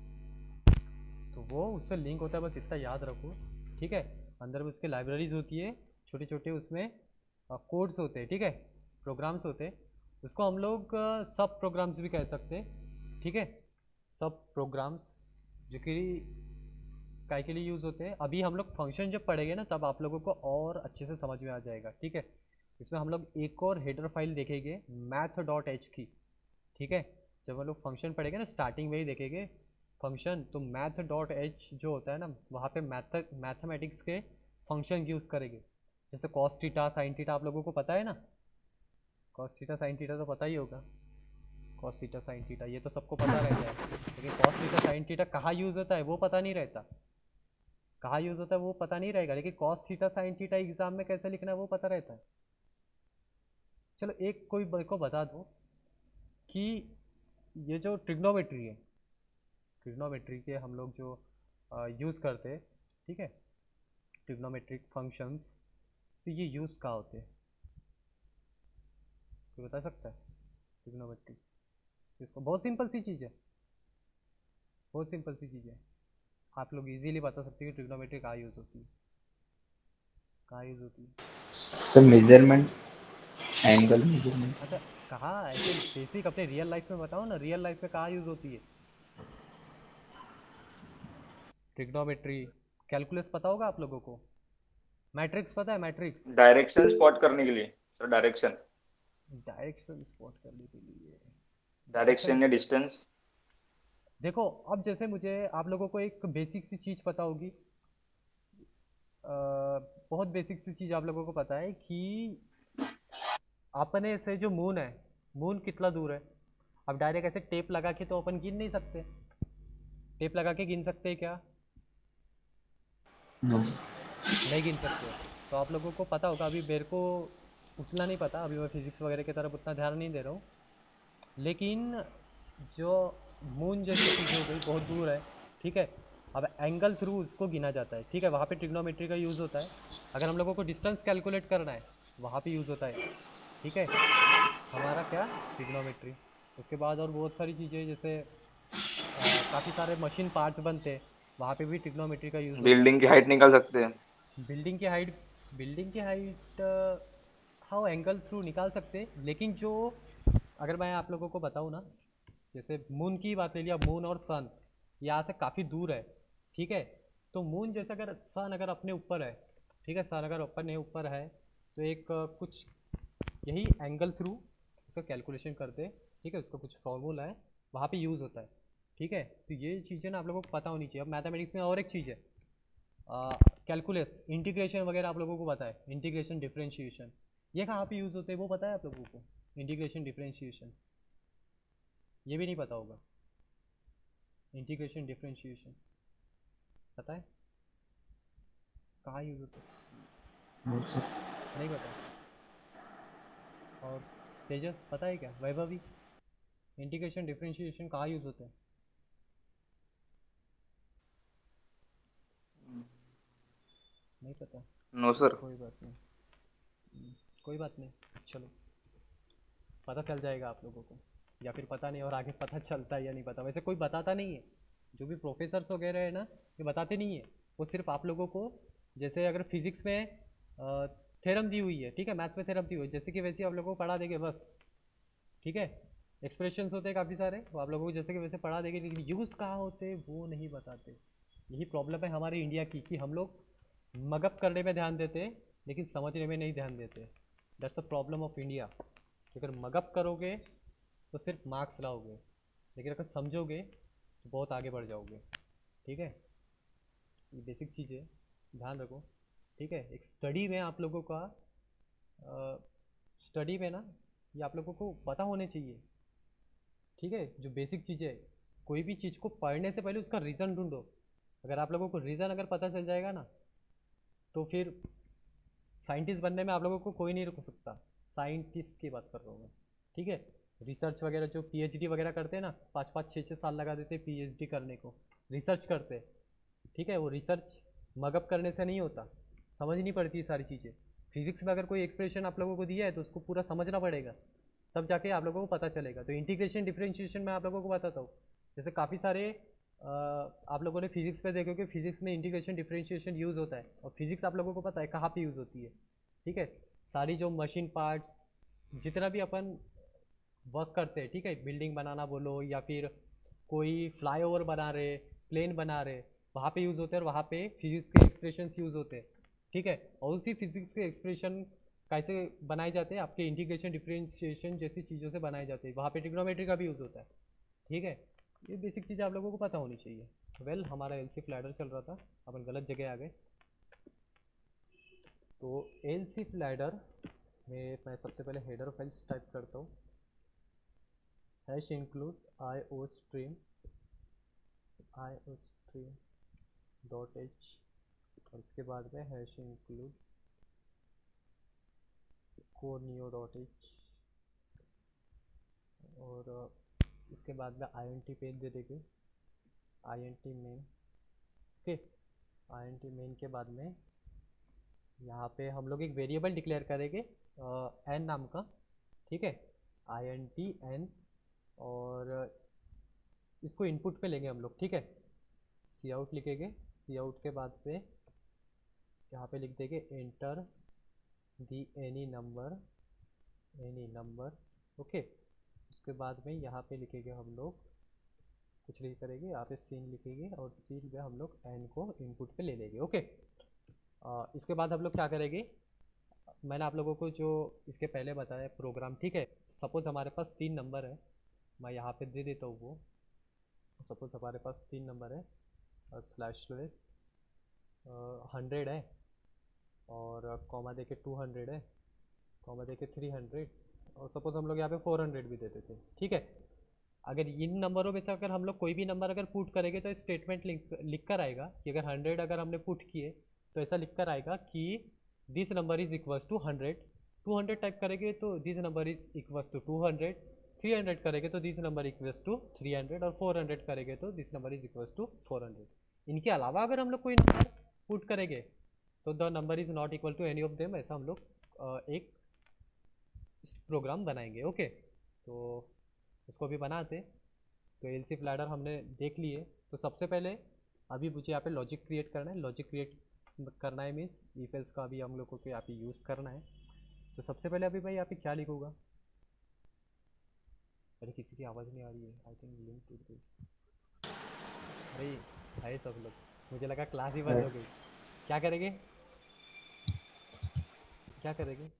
तो वो उससे लिंक होता है, बस इतना याद रखो, ठीक है। अंदर में उसके लाइब्रेरीज होती है, छोटे छोटे उसमें कोड्स होते हैं, ठीक है, प्रोग्राम्स होते हैं। उसको हम लोग सब प्रोग्राम्स भी कह सकते हैं, ठीक है। सब प्रोग्राम्स जो कि काय के लिए यूज़ होते हैं। अभी हम लोग फंक्शन जब पढ़ेंगे ना तब आप लोगों को और अच्छे से समझ में आ जाएगा, ठीक है। इसमें हम लोग एक और हेडर फाइल देखेंगे मैथ डॉट एच की, ठीक है। जब हम लोग फंक्शन पढ़ेंगे ना स्टार्टिंग में ही देखेंगे फंक्शन, तो मैथ डॉट एच जो होता है ना वहाँ पे मैथमेटिक्स के फंक्शन यूज़ करेंगे। जैसे कॉस थीटा साइन थीटा आप लोगों को पता है ना, कॉस थीटा साइन थीटा तो पता ही होगा। कॉस थीटा साइन थीटा ये तो सबको पता रहता है, लेकिन कॉस थीटा साइन थीटा कहाँ यूज़ होता है वो पता नहीं रहता, कहाँ यूज़ होता है वो पता नहीं रहेगा, लेकिन cos theta sine theta exam में कैसे लिखना है वो पता रहता है। चलो एक कोई मेरे को बता दो कि ये जो ट्रिग्नोमेट्री है, ट्रिग्नोमेट्री के हम लोग जो यूज़ करते हैं, ठीक है, ट्रिग्नोमेट्रिक फंक्शंस, तो ये यूज़ कहाँ होते हैं, कोई बता सकता है? ट्रिग्नोमेट्री इसको बहुत सिंपल सी चीज़ है, बहुत सिंपल सी चीज़ है, आप लोग इजीली बता सकते हो कि ट्रिग्नोमेट्री कहाँ यूज़ होती है, कहाँ यूज़ होती है। So measurement, angle measurement. अच्छा, कहाँ ऐसे बेसिक अपने रियल लाइफ में बताओ ना, रियल लाइफ में कहाँ यूज़ होती है ट्रिग्नोमेट्री? कैलकुलस पता होगा आप लोगों को, मैट्रिक्स पता है, मैट्रिक्स? डायरेक्शन स्पॉट करने के लिए सर, डायरेक्शन, डायरेक्शन स्पॉट करने के लिए। डायरेक्शन, डायरेक्शन या डिस्टेंस। देखो अब जैसे मुझे आप लोगों को एक बेसिक सी चीज़ पता होगी, बहुत बेसिक सी चीज़ आप लोगों को पता है कि अपने से जो मून है, मून कितना दूर है? अब डायरेक्ट ऐसे टेप लगा के तो अपन गिन नहीं सकते। टेप लगा के गिन सकते हैं क्या? No. नहीं गिन सकते। तो आप लोगों को पता होगा, अभी मेरे को उतना नहीं पता, अभी मैं फिजिक्स वगैरह की तरफ उतना ध्यान नहीं दे रहा हूँ, लेकिन जो मून जैसी चीज़ हो गई बहुत दूर है, ठीक है। अब एंगल थ्रू उसको गिना जाता है, ठीक है। वहाँ पे ट्रिग्नोमेट्री का यूज़ होता है। अगर हम लोगों को डिस्टेंस कैलकुलेट करना है वहाँ पे यूज़ होता है, ठीक है। हमारा क्या, ट्रिग्नोमेट्री। उसके बाद और बहुत सारी चीज़ें, जैसे काफ़ी सारे मशीन पार्ट्स बनते हैं, वहाँ पे भी ट्रिग्नोमेट्री का यूज़ होता है। बिल्डिंग की हाइट निकाल सकते हैं। बिल्डिंग की हाइट हाँ एंगल थ्रू निकाल सकते हैं, लेकिन जो, अगर मैं आप लोगों को बताऊँ ना, जैसे मून की बात ले लिया, मून और सन यहाँ से काफ़ी दूर है, ठीक है। तो मून जैसे अगर सन अगर अपने ऊपर है, ठीक है, सन अगर अपने ऊपर है तो एक कुछ यही एंगल थ्रू उसका कैलकुलेशन करते हैं, ठीक है। उसका कुछ फॉर्मूला है, वहाँ पे यूज़ होता है, ठीक है। तो ये चीज़ें ना आप लोगों को पता होनी चाहिए। अब मैथमेटिक्स में और एक चीज़ है, कैलकुलस, इंटीग्रेशन वगैरह आप लोगों को पता है, इंटीग्रेशन डिफरेंशिएशन, ये कहाँ पे यूज़ होते हैं वो पता है आप लोगों को? इंटीग्रेशन डिफरेंशिएशन, ये भी नहीं पता होगा। इंटीग्रेशन डिफरेंशिएशन पता है कहाँ यूज़ होते No, sir. हैं? नहीं पता। और तेजस पता है क्या, वैभवी, इंटीग्रेशन डिफरेंशिएशन कहाँ यूज़ होते हैं? नहीं पता। No sir. कोई बात नहीं। कोई बात नहीं, चलो पता चल जाएगा आप लोगों को, या फिर पता नहीं और आगे पता चलता है या नहीं पता। वैसे कोई बताता नहीं है, जो भी प्रोफेसर्स वगैरह है ना, ये बताते नहीं है। वो सिर्फ आप लोगों को, जैसे अगर फिजिक्स में थ्योरम दी हुई है, ठीक है, मैथ्स में थ्योरम दी हुई है, जैसे कि वैसे ही आप लोगों को पढ़ा देंगे बस, ठीक है। एक्सप्रेशंस होते हैं काफ़ी सारे, वो आप लोगों को जैसे कि वैसे पढ़ा देंगे, लेकिन यूज़ कहाँ होते हैं वो नहीं बताते। यही प्रॉब्लम है हमारे इंडिया की, कि हम लोग मगअप करने में ध्यान देते हैं लेकिन समझने में नहीं ध्यान देते। That's the problem of India. कि अगर मगअप करोगे तो सिर्फ मार्क्स लाओगे, लेकिन अगर समझोगे तो बहुत आगे बढ़ जाओगे, ठीक है। ये बेसिक चीज़ है, ध्यान रखो, ठीक है। एक स्टडी में आप लोगों का, स्टडी में ना, ये आप लोगों को पता होने चाहिए, ठीक है। जो बेसिक चीज़ें है, कोई भी चीज़ को पढ़ने से पहले उसका रीज़न ढूंढो। अगर आप लोगों को रीज़न अगर पता चल जाएगा ना, तो फिर साइंटिस्ट बनने में आप लोगों को कोई नहीं रोक सकता। साइंटिस्ट की बात कर रहा हूँ मैं, ठीक है। रिसर्च वगैरह जो पीएचडी वगैरह करते हैं ना, 5-5 6-6 साल लगा देते हैं पीएचडी करने को, रिसर्च करते हैं, ठीक है। वो रिसर्च मगअप करने से नहीं होता, समझनी पड़ती है सारी चीज़ें। फिजिक्स में अगर कोई एक्सप्रेशन आप लोगों को दिया है तो उसको पूरा समझना पड़ेगा, तब जाके आप लोगों को पता चलेगा। तो इंटीग्रेशन डिफरेंशिएशन मैं आप लोगों को बताता हूँ। जैसे काफ़ी सारे आप लोगों ने फिजिक्स में देखो कि फिजिक्स में इंटीग्रेशन डिफरेंशिएशन यूज़ होता है, और फिजिक्स आप लोगों को पता है कहाँ पे यूज़ होती है, ठीक है। सारी जो मशीन पार्ट्स, जितना भी अपन वर्क करते हैं, ठीक है, बिल्डिंग बनाना बोलो या फिर कोई फ्लाईओवर बना रहे, प्लेन बना रहे, वहाँ पे यूज़ होते हैं, और वहाँ पे फिजिक्स के एक्सप्रेशंस यूज़ होते हैं, ठीक है। और उसी फिजिक्स के एक्सप्रेशन कैसे बनाए जाते हैं, आपके इंटीग्रेशन डिफरेंशिएशन जैसी चीज़ों से बनाए जाते हैं, वहाँ पे ट्रिग्नोमेट्री का भी यूज़ होता है, ठीक है। ये बेसिक चीज़ें आप लोगों को पता होनी चाहिए। हमारा एल सी फ्लैडर चल रहा था, अपन गलत जगह आ गए। तो एल सी फ्लैडर में मैं सबसे पहले हेडर फाइल्स टाइप करता हूँ, hash include I O stream dot H, और इसके बाद में hash include conio dot H, और इसके बाद में आई एन टी पेज दे देंगे, I N T main, okay. I N T main के बाद में यहाँ पे हम लोग एक वेरिएबल डिक्लेयर करेंगे एन नाम का, ठीक है, आई एन टी एन, और इसको इनपुट पे लेंगे हम लोग, ठीक है। सी आउट लिखेंगे, सी आउट के बाद पे यहाँ पे लिख देंगे enter the any number, okay. उसके बाद में यहाँ पे लिखेंगे हम लोग, कुछ नहीं करेंगे, यहाँ पे सीन लिखेंगे, और सीन में हम लोग एन को इनपुट पे ले लेंगे, ओके। इसके बाद हम लोग क्या करेंगे, मैंने आप लोगों को जो इसके पहले बताया प्रोग्राम, ठीक है। सपोज हमारे पास 3 नंबर है, मैं यहाँ पे दे देता हूँ वो। सपोज हमारे पास 3 नंबर है, स्लैश स्लैश 100 है, और कॉमा दे के 200 है, कॉमा दे के 300, और सपोज हम लोग यहाँ पे 400 भी दे देते हैं, ठीक है। अगर इन नंबरों में से अगर हम लोग कोई भी नंबर अगर पुट करेंगे तो स्टेटमेंट लिख कर आएगा कि अगर 100 अगर हमने पुट किए तो ऐसा लिख कर आएगा कि this number is equals to 100। 200 type करेंगे तो this number is equals to 200। 300 करेंगे तो दिस नंबर इक्वल्स टू 300 और 400 करेंगे तो this number is equals to 400। इनके अलावा अगर हम लोग कोई नंबर पुट करेंगे तो the number is not equal to any of them, ऐसा हम लोग एक प्रोग्राम बनाएंगे। ओके, तो इसको भी बनाते। तो एलसी फ्लैडर हमने देख लिए। तो सबसे पहले अभी मुझे यहाँ पे लॉजिक क्रिएट करना है। लॉजिक क्रिएट करना है मीन्स इफ एल्स का भी हम लोग को यहाँ पे यूज़ करना है। तो सबसे पहले अभी मैं यहाँ पे क्या लिखूँगा? अरे किसी की आवाज़ नहीं आ रही है। आई थिंक लिंक टूट गई। अरे है सब लोग, मुझे लगा क्लास ही बंद हो गई। क्या करेंगे, क्या करेंगे?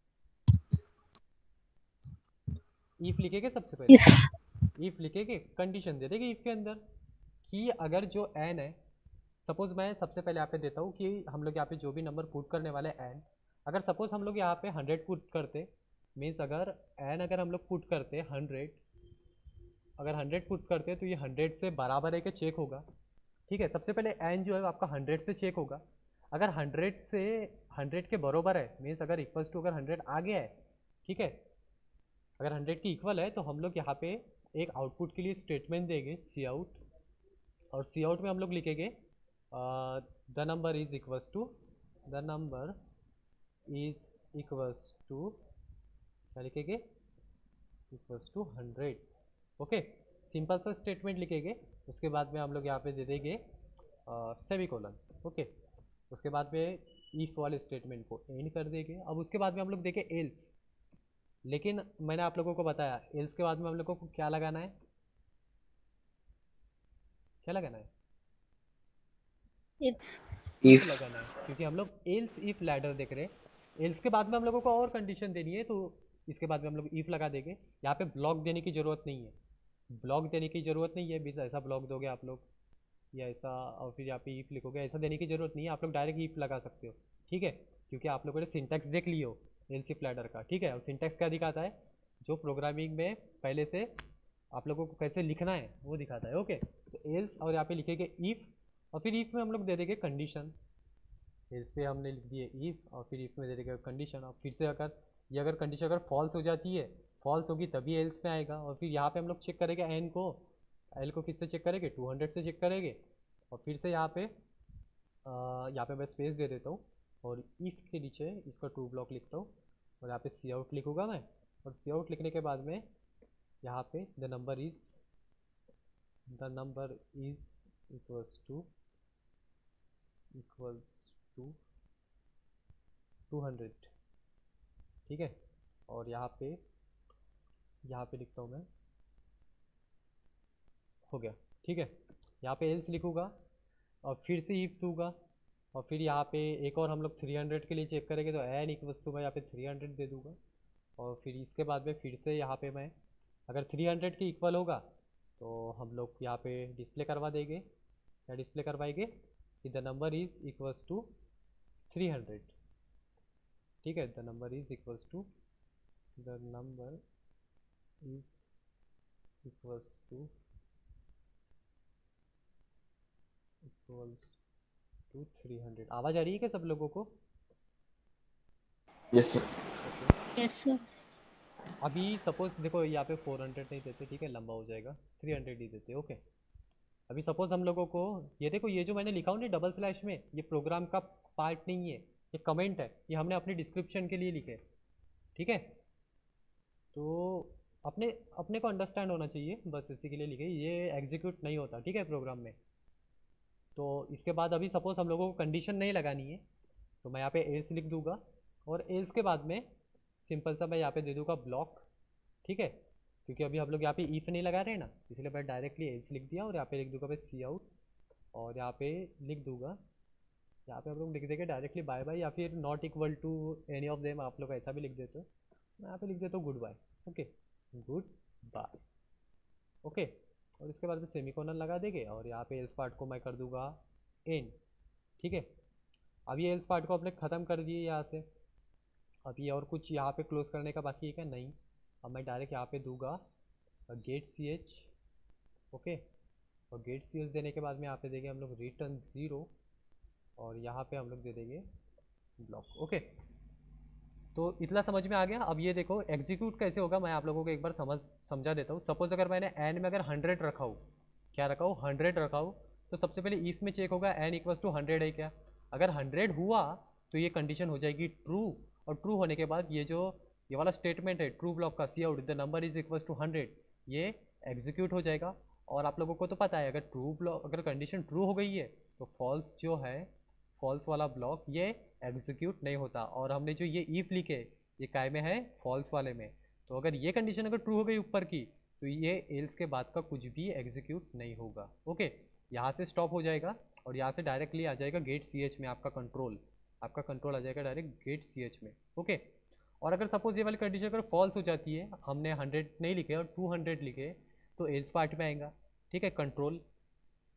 इफ लिखेंगे सबसे पहले। if इफ लिखेंगे, कंडीशन दे देंगे इफ के अंदर कि अगर जो एन है, सपोज मैं सबसे पहले यहाँ पे देता हूँ कि हम लोग यहाँ पे जो भी नंबर पुट करने वाले एन, अगर सपोज हम लोग यहाँ पे 100 पुट करते, मीन्स अगर एन अगर हम लोग पुट करते 100, अगर 100 पुट करते तो ये 100 से बराबर है कि चेक होगा। ठीक है, सबसे पहले एन जो है आपका 100 से चेक होगा। अगर 100 से 100 के बराबर है, मीन्स अगर इक्वल्स टू अगर 100 आ गया है, ठीक है, अगर 100 की इक्वल है तो हम लोग यहाँ पे एक आउटपुट के लिए स्टेटमेंट देंगे सी आउट, और सी आउट में हम लोग लिखेंगे the number is equals to, the number is equals to, क्या लिखेंगे, इक्वल्स टू 100। ओके, सिंपल सा स्टेटमेंट लिखेंगे। उसके बाद में हम लोग यहाँ पे दे देंगे सेमी कोलन। ओके, उसके बाद में इफ वाले स्टेटमेंट को एंड कर देंगे। अब उसके बाद में हम लोग देखें एल्स, लेकिन मैंने आप लोगों को बताया एल्स के बाद में हम लोगों को क्या लगाना है, क्या लगाना है, if इफ If लगाना है, क्योंकि हम लोग एल्स इफ लैडर देख रहे हैं। एल्स के बाद में हम लोगों को और कंडीशन देनी है, तो इसके बाद में हम लोग इफ लगा देंगे। यहाँ पे ब्लॉक देने की ज़रूरत नहीं है, ब्लॉक देने की ज़रूरत नहीं है। बीच ऐसा ब्लॉक दोगे आप लोग या ऐसा, और फिर यहाँ पे इफ लिखोगे, ऐसा देने की ज़रूरत नहीं है। आप लोग डायरेक्ट इफ लगा सकते हो, ठीक है, क्योंकि आप लोगों ने सिंटैक्स देख लियो एल्स इफ लैडर का, ठीक है। और सिंटैक्स क्या दिखाता है, जो प्रोग्रामिंग में पहले से आप लोगों को कैसे लिखना है वो दिखाता है। ओके, तो एल्स और यहाँ पे लिखेंगे इफ, और फिर इफ में हम लोग दे देंगे कंडीशन। एल्स पे हमने लिख दिए इफ, और फिर इफ में दे देंगे कंडीशन। और फिर से अगर ये अगर कंडीशन अगर फॉल्स हो जाती है, फॉल्स होगी तभी एल्स में आएगा। और फिर यहाँ पे हम लोग चेक करेंगे एन को, एल को किससे चेक करेंगे, 200 से चेक करेंगे। और फिर से यहाँ पे मैं स्पेस दे देता हूँ और इफ के नीचे इसका ट्रू ब्लॉक लिखता हूँ, और यहाँ पे सी आउट लिखूँगा मैं। और सी आउट लिखने के बाद में यहाँ पे the number is equals to 200, ठीक है। और यहाँ पे लिखता हूँ मैं, हो गया, ठीक है। यहाँ पे एल्स लिखूँगा और फिर से इफ दूंगा, और फिर यहाँ पे एक और हम लोग 300 के लिए चेक करेंगे, तो एन इक्वल्स टू मैं यहाँ पे 300 दे दूँगा। और फिर इसके बाद में फिर से यहाँ पे मैं अगर 300 के इक्वल होगा तो हम लोग यहाँ पे डिस्प्ले करवा देंगे। क्या डिस्प्ले करवाएंगे कि the number is equals to 300, ठीक है। The number is equals to 300। आवाज़ आ रही है क्या सब लोगों को? yes sir. Okay, yes sir अभी सपोज देखो यहाँ पे 400 नहीं देते, ठीक है, लंबा हो जाएगा, 300 ही देते। ओके, अभी सपोज हम लोगों को ये देखो, ये जो मैंने लिखा हूँ ना डबल स्लैश में, ये प्रोग्राम का पार्ट नहीं है, ये कमेंट है, ये हमने अपनी डिस्क्रिप्शन के लिए लिखे, ठीक है। तो अपने अपने को अंडरस्टैंड होना चाहिए, बस इसी के लिए लिखे, ये एग्जीक्यूट नहीं होता, ठीक है, प्रोग्राम में। तो इसके बाद अभी सपोज हम लोगों को कंडीशन नहीं लगानी है, तो मैं यहाँ पे एल्स लिख दूंगा, और एल्स के बाद में सिंपल सा मैं यहाँ पे दे दूंगा ब्लॉक, ठीक है, क्योंकि अभी हम लोग यहाँ पे इफ नहीं लगा रहे हैं ना, इसलिए मैं डायरेक्टली एल्स लिख दिया। और यहाँ पे लिख दूंगा मैं सी आउट, और यहाँ पे लिख दूंगा, यहाँ पे हम लोग लिख देंगे डायरेक्टली बाय बाय, या फिर not equal to any of them, आप लोग ऐसा भी लिख देते हो। मैं यहाँ पे लिख देता हूँ good bye. Okay, good bye. Okay, और इसके बाद में सेमीकोलन लगा देंगे, और यहाँ पे एल्स पार्ट को मैं कर दूंगा एंड, ठीक है। अब ये एल्स पार्ट को अपने ख़त्म कर दिए यहाँ से। अब ये और कुछ यहाँ पे क्लोज करने का बाकी है क्या? नहीं। अब मैं डायरेक्ट यहाँ पे दूंगा गेट सी एच ओके। और गेट सी एल्स देने के बाद में यहाँ पे देंगे हम लोग रिटर्न 0 और यहाँ पे हम लोग दे देंगे ब्लॉक। ओके, तो इतना समझ में आ गया। अब ये देखो एग्जीक्यूट कैसे होगा, मैं आप लोगों को एक बार समझा देता हूँ। सपोज अगर मैंने एन में अगर 100 रखा हो, क्या रखा हो, 100 रखा हो, तो सबसे पहले इफ में चेक होगा एन इक्वल्स टू 100 है क्या। अगर 100 हुआ तो ये कंडीशन हो जाएगी ट्रू, और ट्रू होने के बाद ये वाला स्टेटमेंट है ट्रू ब्लॉक का, C out the number is equals to 100, ये एग्जीक्यूट हो जाएगा। और आप लोगों को तो पता है अगर ट्रू ब्लॉक, अगर कंडीशन ट्रू हो गई है तो फॉल्स जो है, फॉल्स वाला ब्लॉक ये एग्जीक्यूट नहीं होता। और हमने जो ये इफ लिखे ये काय में है, फॉल्स वाले में। तो अगर ये कंडीशन अगर ट्रू हो गई ऊपर की तो ये एल्स के बाद का कुछ भी एग्जीक्यूट नहीं होगा। ओके, यहाँ से स्टॉप हो जाएगा और यहाँ से डायरेक्टली आ जाएगा गेट सी एच में, आपका कंट्रोल आ जाएगा डायरेक्ट गेट सी एच में। ओके, और अगर सपोज ये वाली कंडीशन अगर फॉल्स हो जाती है, हमने 100 नहीं लिखे और 200 लिखे, तो एल्स पार्ट में आएगा। ठीक है, कंट्रोल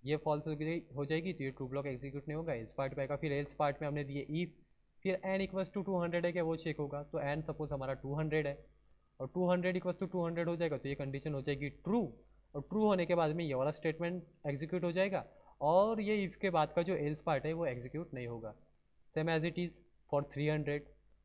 ये फॉल्स हो जाएगी तो ये ट्रू ब्लॉक एग्जीक्यूट नहीं होगा, एल्स पार्ट में आएगा। फिर एल्स पार्ट में हमने दिए इफ, फिर एन इक्वल्स टू 200 है क्या वो चेक होगा, तो एन सपोज हमारा 200 है और 200 इक्वल्स टू 200 हो जाएगा तो ये कंडीशन हो जाएगी ट्रू, और ट्रू होने के बाद में ये वाला स्टेटमेंट एग्जीक्यूट हो जाएगा और ये इफ के बाद का जो एल्स पार्ट है वो एग्जीक्यूट नहीं होगा। Same as it is for 300।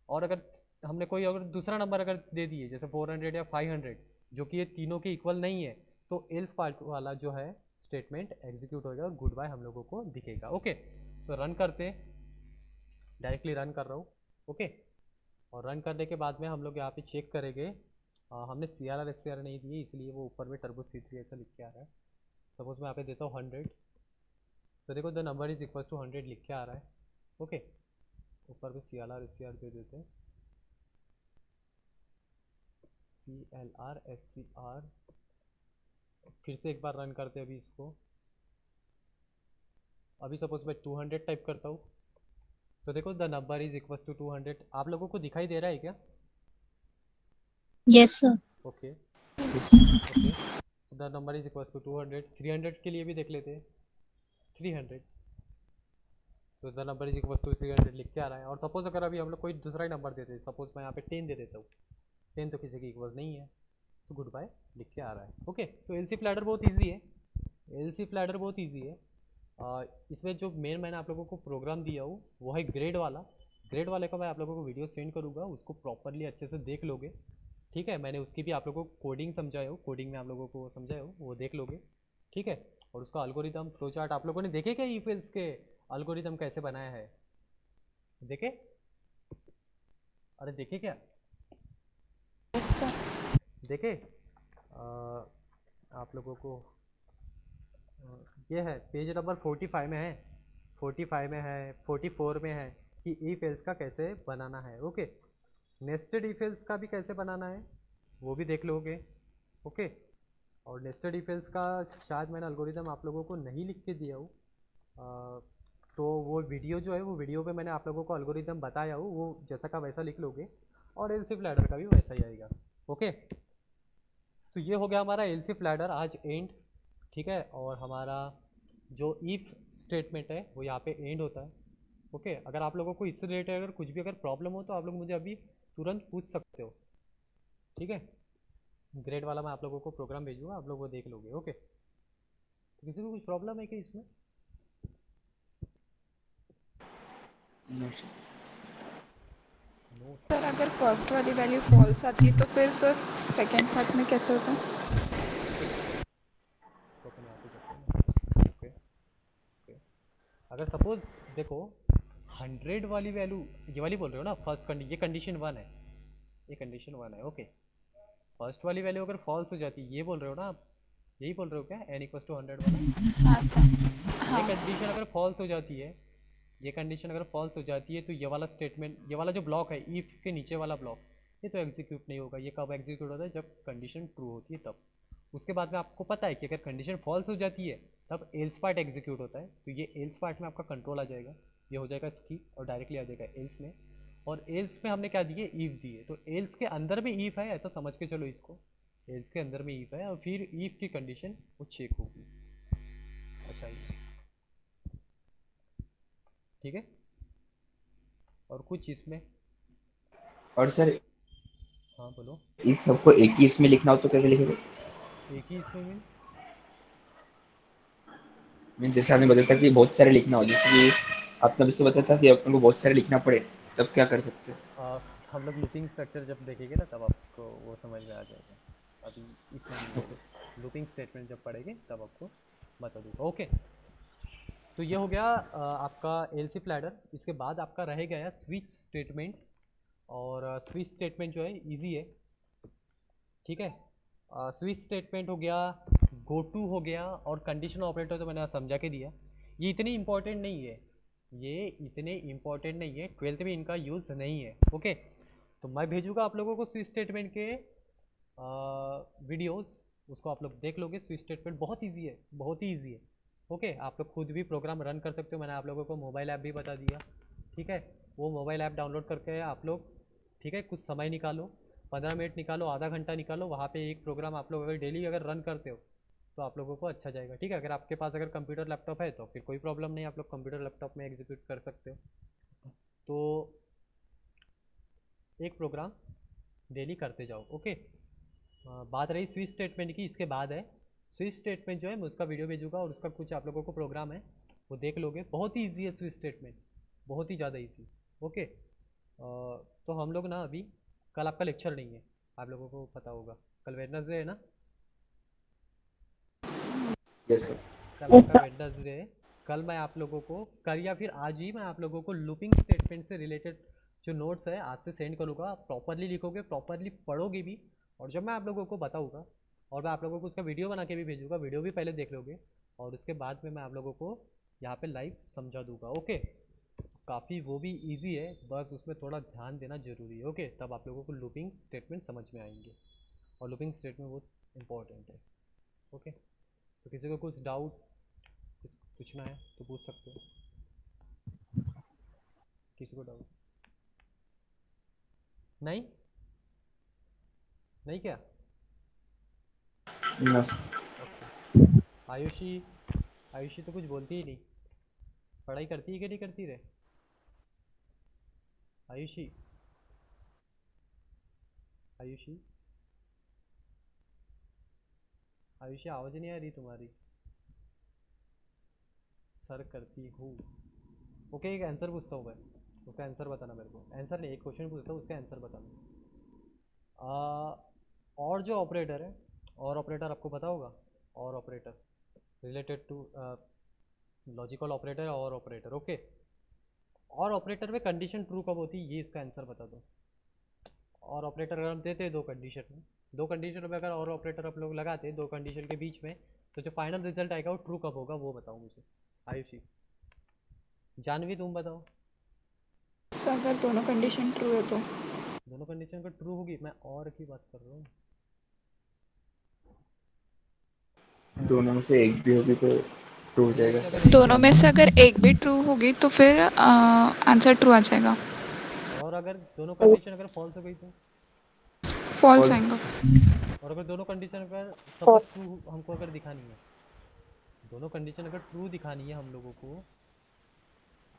और अगर हमने कोई अगर दूसरा नंबर अगर दे दिए जैसे 400 या 500 जो कि ये तीनों के इक्वल नहीं है, तो एल्स पार्ट वाला जो है स्टेटमेंट एग्जीक्यूट होगा और गुड बाय हम लोगों को दिखेगा। ओके, तो रन करते, डायरेक्टली रन कर रहा हूँ। ओके, और रन करने के बाद में हम लोग यहाँ पे चेक करेंगे, हमने C R R S C R नहीं दिए इसलिए वो ऊपर में टर्बो C3 ऐसा लिख के आ रहा है। सपोज मैं यहाँ पे देता हूँ 100, तो देखो the number is equal to 100 लिख के आ रहा है। ओके, ऊपर में C R R S C R दे देते हैं, CLR SCR। फिर से एक बार रन करते हैं अभी इसको। अभी सपोज मैं 200 टाइप करता हूँ, तो देखो the number is equal to 200। आप लोगों को दिखाई दे रहा है क्या? Yes sir. Okay okay, the number is equal to 200। 300 के लिए भी देख लेते हैं, 300, तो the number is equal to 300 लिख के आ रहा है। और सपोज अगर अभी हम लोग कोई दूसरा ही नंबर देते हैं, सपोज मैं यहाँ पे 10 दे देता हूँ, 10 तो किसी की इक्वल नहीं है, तो गुड बाय लिख के आ रहा है। ओके, तो एल सी फ्लैडर बहुत ईजी है, एल सी फ्लैडर बहुत ईजी है। इसमें जो मेन मैंने आप लोगों को प्रोग्राम दिया हूँ वो है ग्रेड वाला। ग्रेड वाले का मैं आप लोगों को वीडियो सेंड करूँगा, उसको प्रॉपरली अच्छे से देख लोगे। ठीक है, मैंने उसकी भी आप लोगों को कोडिंग समझाया हो, कोडिंग में आप लोगों को समझाया हो, वो देख लोगे। ठीक है, और उसका अल्गोरिदम फ्लो चार्ट आप लोगों ने देखे क्या, ई फिल्स के अल्गोरिदम कैसे बनाया है, देखे? अरे देखे क्या, देखे? आप लोगों को ये है पेज नंबर 45 में है, 45 में है, 44 में है कि ई फेल्स का कैसे बनाना है। ओके, नेस्टेड ई फेल्स का भी कैसे बनाना है वो भी देख लोगे। ओके, और नेस्टेड ई फेल्स का शायद मैंने अल्गोरिदम आप लोगों को नहीं लिख के दिया हूँ, तो वो वीडियो जो है वो वीडियो पे मैंने आप लोगों को अल्गोरिदम बताया हो, वो जैसा का वैसा लिख लोगे, और एलसी फ्लैडर का भी वैसा ही आएगा। ओके, तो ये हो गया हमारा एलसी फ्लैडर आज एंड। ठीक है, और हमारा जो इफ स्टेटमेंट है वो यहाँ पे एंड होता है। ओके, अगर आप लोगों को इससे रिलेटेड अगर कुछ भी अगर प्रॉब्लम हो तो आप लोग मुझे अभी तुरंत पूछ सकते हो। ठीक है, ग्रेड वाला मैं आप लोगों को प्रोग्राम भेजूँगा, आप लोग वो देख लोगे। ओके, तो किसी को कुछ प्रॉब्लम है कि इसमें? No sir. नो सर अगर फर्स्ट वाली वैल्यू फॉल्स आती है तो फिर सर सेकेंड पार्ट में कैसे होता है? एक सेकेंड, इसको अपन यहाँ पे करते हैं। ओके ओके, अगर सपोज देखो 100 वाली वैल्यू, ये वाली बोल रहे हो ना, फर्स्ट ये कंडीशन 1 है, ये कंडीशन 1 है। ओके, फर्स्ट वाली वैल्यू अगर फॉल्स हो जाती है, ये बोल रहे हो ना आप, यही बोल रहे हो क्या, n इक्वल्स टू 100 वाला? हाँ सर। ये हाँ कंडीशन अगर फॉल्स हो जाती है, ये कंडीशन अगर फॉल्स हो जाती है तो ये वाला स्टेटमेंट, ये वाला जो ब्लॉक है इफ के नीचे वाला ब्लॉक, ये तो एग्जीक्यूट नहीं होगा। ये कब एग्जीक्यूट होता है, जब कंडीशन ट्रू होती है तब। उसके बाद में आपको पता है कि अगर कंडीशन फॉल्स हो जाती है तब एल्स पार्ट एग्जीक्यूट होता है, तो ये एल्स पार्ट में आपका कंट्रोल आ जाएगा, ये हो जाएगा स्किप और डायरेक्टली आ जाएगा एल्स में। और एल्स में हमने क्या दिए, ईफ दिए, तो एल्स के अंदर में ईफ है ऐसा समझ के चलो इसको, एल्स के अंदर में ईफ है और फिर ईफ की कंडीशन वो चेक होगी, ऐसा ही। ठीक है, और कुछ इसमें? और सर हाँ बोलो। इस सबको एक ही इसमें लिखना हो तो कैसे लिखेंगे? एक ही इसमें मीन्स जैसे आपने बताया था कि बहुत सारे लिखना हो, जैसे कि आपने अभी से बताया था कि अपन को बहुत सारे लिखना पड़े, तब क्या कर सकते हैं? हम लोग लूपिंग स्ट्रक्चर जब देखेंगे ना तब आपको वो समझ में आ जाएगा। अभी इसमें नहीं है, बस लूपिंग स्टेटमेंट जब पढ़ेंगे तब आपको बता दूंगा। ओके, तो ये हो गया आपका एलसी प्लैडर। इसके बाद आपका रह गया स्विच स्टेटमेंट, और स्विच स्टेटमेंट जो है इजी है, ठीक है। स्विच स्टेटमेंट हो गया, गो टू हो गया, और कंडीशन ऑपरेटर तो मैंने समझा के दिया। ये इतनी इंपॉर्टेंट नहीं है, ये इतने इंपॉर्टेंट नहीं है, 12th में इनका यूज़ नहीं है। ओके, तो मैं भेजूंगा आप लोगों को स्विच स्टेटमेंट के वीडियोस, उसको आप लोग देख लोगे। स्विच स्टेटमेंट बहुत ईजी है, बहुत ही ईजी है। ओके, आप लोग खुद भी प्रोग्राम रन कर सकते हो। मैंने आप लोगों को मोबाइल ऐप भी बता दिया, ठीक है। वो मोबाइल ऐप डाउनलोड करके आप लोग, ठीक है, कुछ समय निकालो, 15 मिनट निकालो, आधा घंटा निकालो, वहाँ पे एक प्रोग्राम आप लोग अगर डेली अगर रन करते हो तो आप लोगों को अच्छा जाएगा, ठीक है। अगर आपके पास अगर कंप्यूटर लैपटॉप है तो फिर कोई प्रॉब्लम नहीं, आप लोग कंप्यूटर लैपटॉप में एग्जीक्यूट कर सकते हो। तो एक प्रोग्राम डेली करते जाओ। ओके, बात रही स्विच स्टेटमेंट की, इसके बाद है स्विच स्टेटमेंट जो है मैं उसका वीडियो भेजूंगा, और उसका कुछ आप लोगों को प्रोग्राम है वो देख लोगे। बहुत ही ईजी है स्विच स्टेटमेंट, बहुत ही ज़्यादा ईजी। ओके, तो हम लोग ना अभी, कल आपका लेक्चर नहीं है, आप लोगों को पता होगा, कल वेडनेसडे है ना। Yes sir. कल आपका वेडनेसडे है। कल मैं आप लोगों को, कल या फिर आज ही मैं आप लोगों को लूपिंग स्टेटमेंट से रिलेटेड जो नोट्स है आज से सेंड करूँगा। आप प्रॉपरली लिखोगे, प्रॉपरली पढ़ोगे भी, और जब मैं आप लोगों को बताऊँगा, और मैं आप लोगों को उसका वीडियो बना के भी भेजूँगा, वीडियो भी पहले देख लोगे, और उसके बाद में मैं आप लोगों को यहाँ पे लाइव समझा दूँगा। ओके, काफ़ी वो भी इजी है, बस उसमें थोड़ा ध्यान देना ज़रूरी है। ओके, तब आप लोगों को लूपिंग स्टेटमेंट समझ में आएंगे, और लूपिंग स्टेटमेंट बहुत इंपॉर्टेंट है। ओके, तो किसी को कुछ डाउट, कुछ पूछना है तो पूछ सकते हो। किसी को डाउट नहीं? नहीं क्या? No sir. Okay, Ayushi, Ayushi तो कुछ बोलती ही नहीं, पढ़ाई करती है कि नहीं करती रे आयुषी? आयुषी, आयुषी आवाज़ नहीं आ रही तुम्हारी। सर करती हूँ। ओके, एक आंसर पूछता हूँ मैं, उसका आंसर बताना मेरे को। आंसर नहीं, एक क्वेश्चन पूछता हूँ, उसका आंसर बताना। और जो ऑपरेटर है, और ऑपरेटर आपको पता होगा, और operator related to logical operator, और ऑपरेटर। ओके, और ऑपरेटर में कंडीशन ट्रू कब होती है, ये इसका आंसर बता दो। और ऑपरेटर अगर हम देते हैं दो कंडीशन में, दो कंडीशन में अगर और ऑपरेटर आप लोग लगाते हैं दो कंडीशन के बीच में, तो जो फाइनल रिजल्ट आएगा वो ट्रू कब होगा, वो बताओ मुझे। आयुषी, जानवी तुम बताओ। सर अगर दोनों कंडीशन ट्रू है तो दोनों कंडीशन अगर ट्रू होगी, मैं और की बात कर रहा हूँ। दोनों में से एक भी होगी तो ट्रू हो दोनों में जाएगा से सर। अगर एक भी दोनों आ में गया, से अगर एक भी ट्रू होगी तो फिर आंसर ट्रू आ जाएगा। और अगर दोनों कंडीशन अगर फॉल्स हो गई तो, फॉल्स फॉल्स। आएगा। और अगर दोनों कंडीशन अगर सपोज ट्रू हमको अगर दिखानी है, दोनों कंडीशन अगर ट्रू दिखानी है हम लोगों को,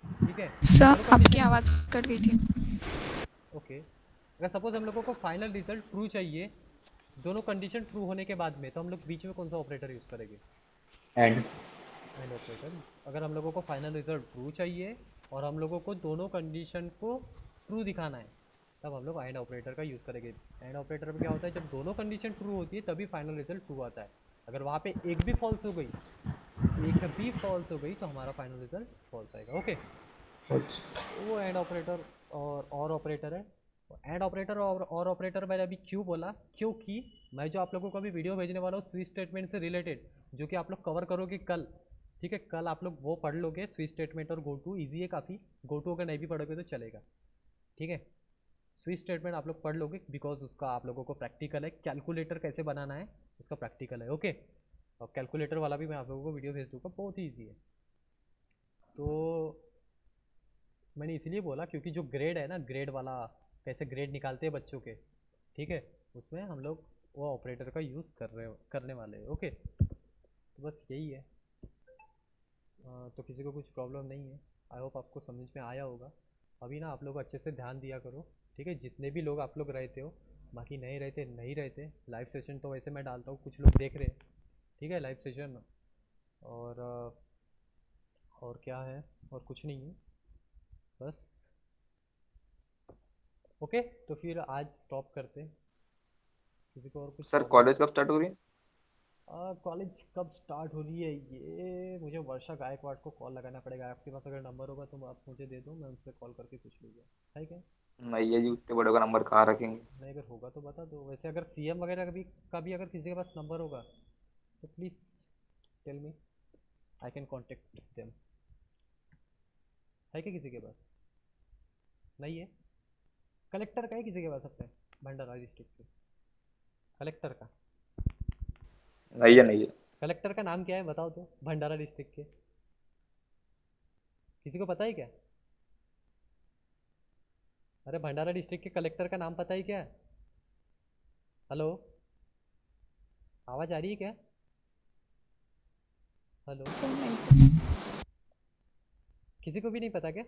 ठीक है, दोनों सर आपकी कंडीशन ट्रू। आवाज़ कट गई थी। ओके, अगर सपोज हम लोगों को फाइनल रिजल्ट ट्रू चाहिए दोनों कंडीशन ट्रू होने के बाद में, तो हम लोग बीच में कौन सा ऑपरेटर यूज़ करेंगे? एंड। And operator. अगर हम लोगों को फाइनल रिजल्ट ट्रू चाहिए और हम लोगों को दोनों कंडीशन को ट्रू दिखाना है, तब हम लोग एंड ऑपरेटर का यूज़ करेंगे। एंड ऑपरेटर में क्या होता है, जब दोनों कंडीशन ट्रू होती है तभी फाइनल रिजल्ट ट्रू आता है। अगर वहाँ पे एक भी फॉल्स हो गई, एक भी फॉल्स हो गई तो हमारा फाइनल रिजल्ट फॉल्स आएगा। ओके, वो एंड ऑपरेटर और ऑपरेटर है। एंड ऑपरेटर और ऑपरेटर मैंने अभी क्यों बोला, क्योंकि मैं जो आप लोगों को अभी वीडियो भेजने वाला हूँ स्विच स्टेटमेंट से रिलेटेड, जो कि आप लोग कवर करोगे कल, ठीक है। कल आप लोग वो पढ़ लोगे, स्विच स्टेटमेंट और गो टू ईजी है काफ़ी। गो टू अगर नहीं भी पढ़ोगे तो चलेगा, ठीक है। स्विच स्टेटमेंट आप लोग पढ़ लोगे, बिकॉज उसका आप लोगों को प्रैक्टिकल है, कैलकुलेटर कैसे बनाना है उसका प्रैक्टिकल है। ओके, और कैलकुलेटर वाला भी मैं आप लोगों को वीडियो भेज दूँगा, बहुत ही ईजी है। तो मैंने इसलिए बोला क्योंकि जो ग्रेड है ना, ग्रेड वाला कैसे ग्रेड निकालते हैं बच्चों के, ठीक है, उसमें हम लोग वो ऑपरेटर का यूज़ करने वाले हैं। ओके, तो बस यही है। तो किसी को कुछ प्रॉब्लम नहीं है, आई होप आपको समझ में आया होगा। अभी ना आप लोग अच्छे से ध्यान दिया करो, ठीक है। जितने भी लोग आप लोग रहते हो, बाकी नहीं रहते नहीं रहते, लाइव सेशन तो वैसे मैं डालता हूँ, कुछ लोग देख रहे हैं, ठीक है, लाइव सेशन। और और क्या है? और कुछ नहीं है बस। ओके, तो फिर आज स्टॉप करते हैं। किसी को और कुछ सर प्रॉब्लम? कॉलेज कब स्टार्ट हो रही है? कॉलेज कब स्टार्ट हो रही है ये मुझे वर्षा गायकवाड़ को कॉल लगाना पड़ेगा। आपके पास अगर नंबर होगा तो आप मुझे दे दो, मैं उनसे कॉल करके पूछ लूँगा, है क्या? नहीं है जी, उतने बड़े का नंबर कहाँ रखेंगे। नहीं, अगर होगा तो बता दो। वैसे अगर सीएम वगैरह का भी अगर किसी के पास नंबर होगा तो please tell me, I can contact them. है क्या किसी के पास? नहीं है? कलेक्टर का है किसी के पास अपने भंडारा डिस्ट्रिक्ट के? कलेक्टर का? नहीं है, नहीं है। कलेक्टर का नाम क्या है बताओ तो, भंडारा डिस्ट्रिक्ट के किसी को पता है क्या? अरे भंडारा डिस्ट्रिक्ट के कलेक्टर का नाम पता है क्या? हेलो, आवाज़ आ रही है क्या? हेलो, सर नहीं। किसी को भी नहीं पता क्या?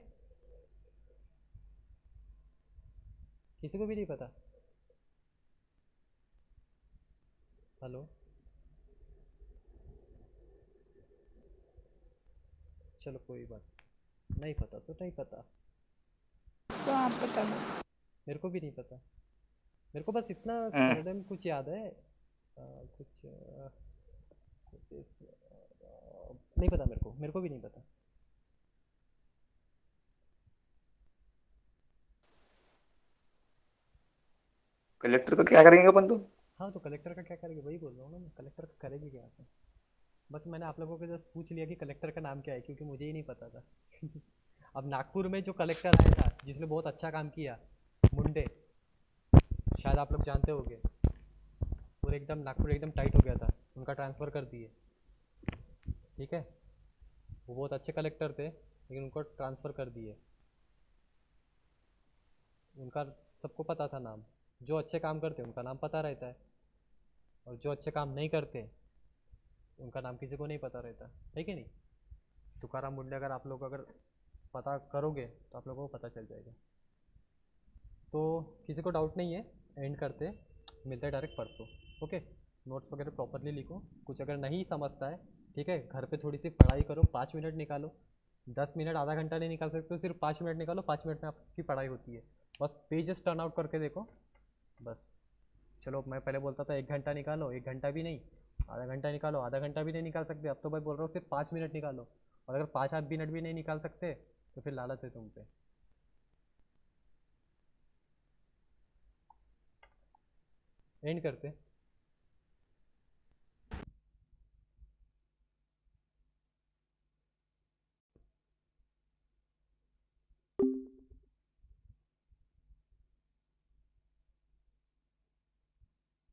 किसी को भी नहीं पता? हेलो, चलो कोई बात नहीं, पता तो नहीं पता। तो आप बता दो। मेरे को भी नहीं पता। मेरे को बस इतना हम्म, सरनेम कुछ याद है, कुछ नहीं पता मेरे को भी नहीं पता। कलेक्टर का क्या करेंगे अपन तो? हाँ, तो कलेक्टर का क्या करेंगे वही बोल रहा हूँ ना मैं, कलेक्टर का करेंगे क्या आपने? बस मैंने आप लोगों को जस्ट पूछ लिया कि कलेक्टर का नाम क्या है, क्योंकि मुझे ही नहीं पता था। अब नागपुर में जो कलेक्टर आया था जिसने बहुत अच्छा काम किया, मुंडे, शायद आप लोग जानते होंगे, पूरे एकदम नागपुर एकदम टाइट हो गया था, उनका ट्रांसफ़र कर दिए। ठीक है, वो बहुत अच्छे कलेक्टर थे लेकिन उनको ट्रांसफ़र कर दिए। उनका सबको पता था नाम, जो अच्छे काम करते उनका नाम पता रहता है, और जो अच्छे काम नहीं करते उनका नाम किसी को नहीं पता रहता, है कि नहीं? तुकाराम मुंडे अगर आप लोग अगर पता करोगे तो आप लोगों को पता चल जाएगा। तो किसी को डाउट नहीं है, एंड करते, मिलते हैं डायरेक्ट परसों। ओके, नोट्स वगैरह प्रॉपरली लिखो, कुछ अगर नहीं समझता है ठीक है, घर पे थोड़ी सी पढ़ाई करो, 5 मिनट निकालो, 10 मिनट आधा घंटा नहीं निकाल सकते तो सिर्फ 5 मिनट निकालो, 5 मिनट में आपकी पढ़ाई होती है। बस पेजेस टर्न आउट करके देखो बस। चलो, मैं पहले बोलता था 1 घंटा निकालो, 1 घंटा भी नहीं, आधा घंटा निकालो, आधा घंटा भी नहीं निकाल सकते, अब तो मैं बोल रहा हूँ सिर्फ 5 मिनट निकालो। और अगर 5 आध मिनट भी नहीं निकाल सकते तो फिर लालच है तुम पे। एंड करते।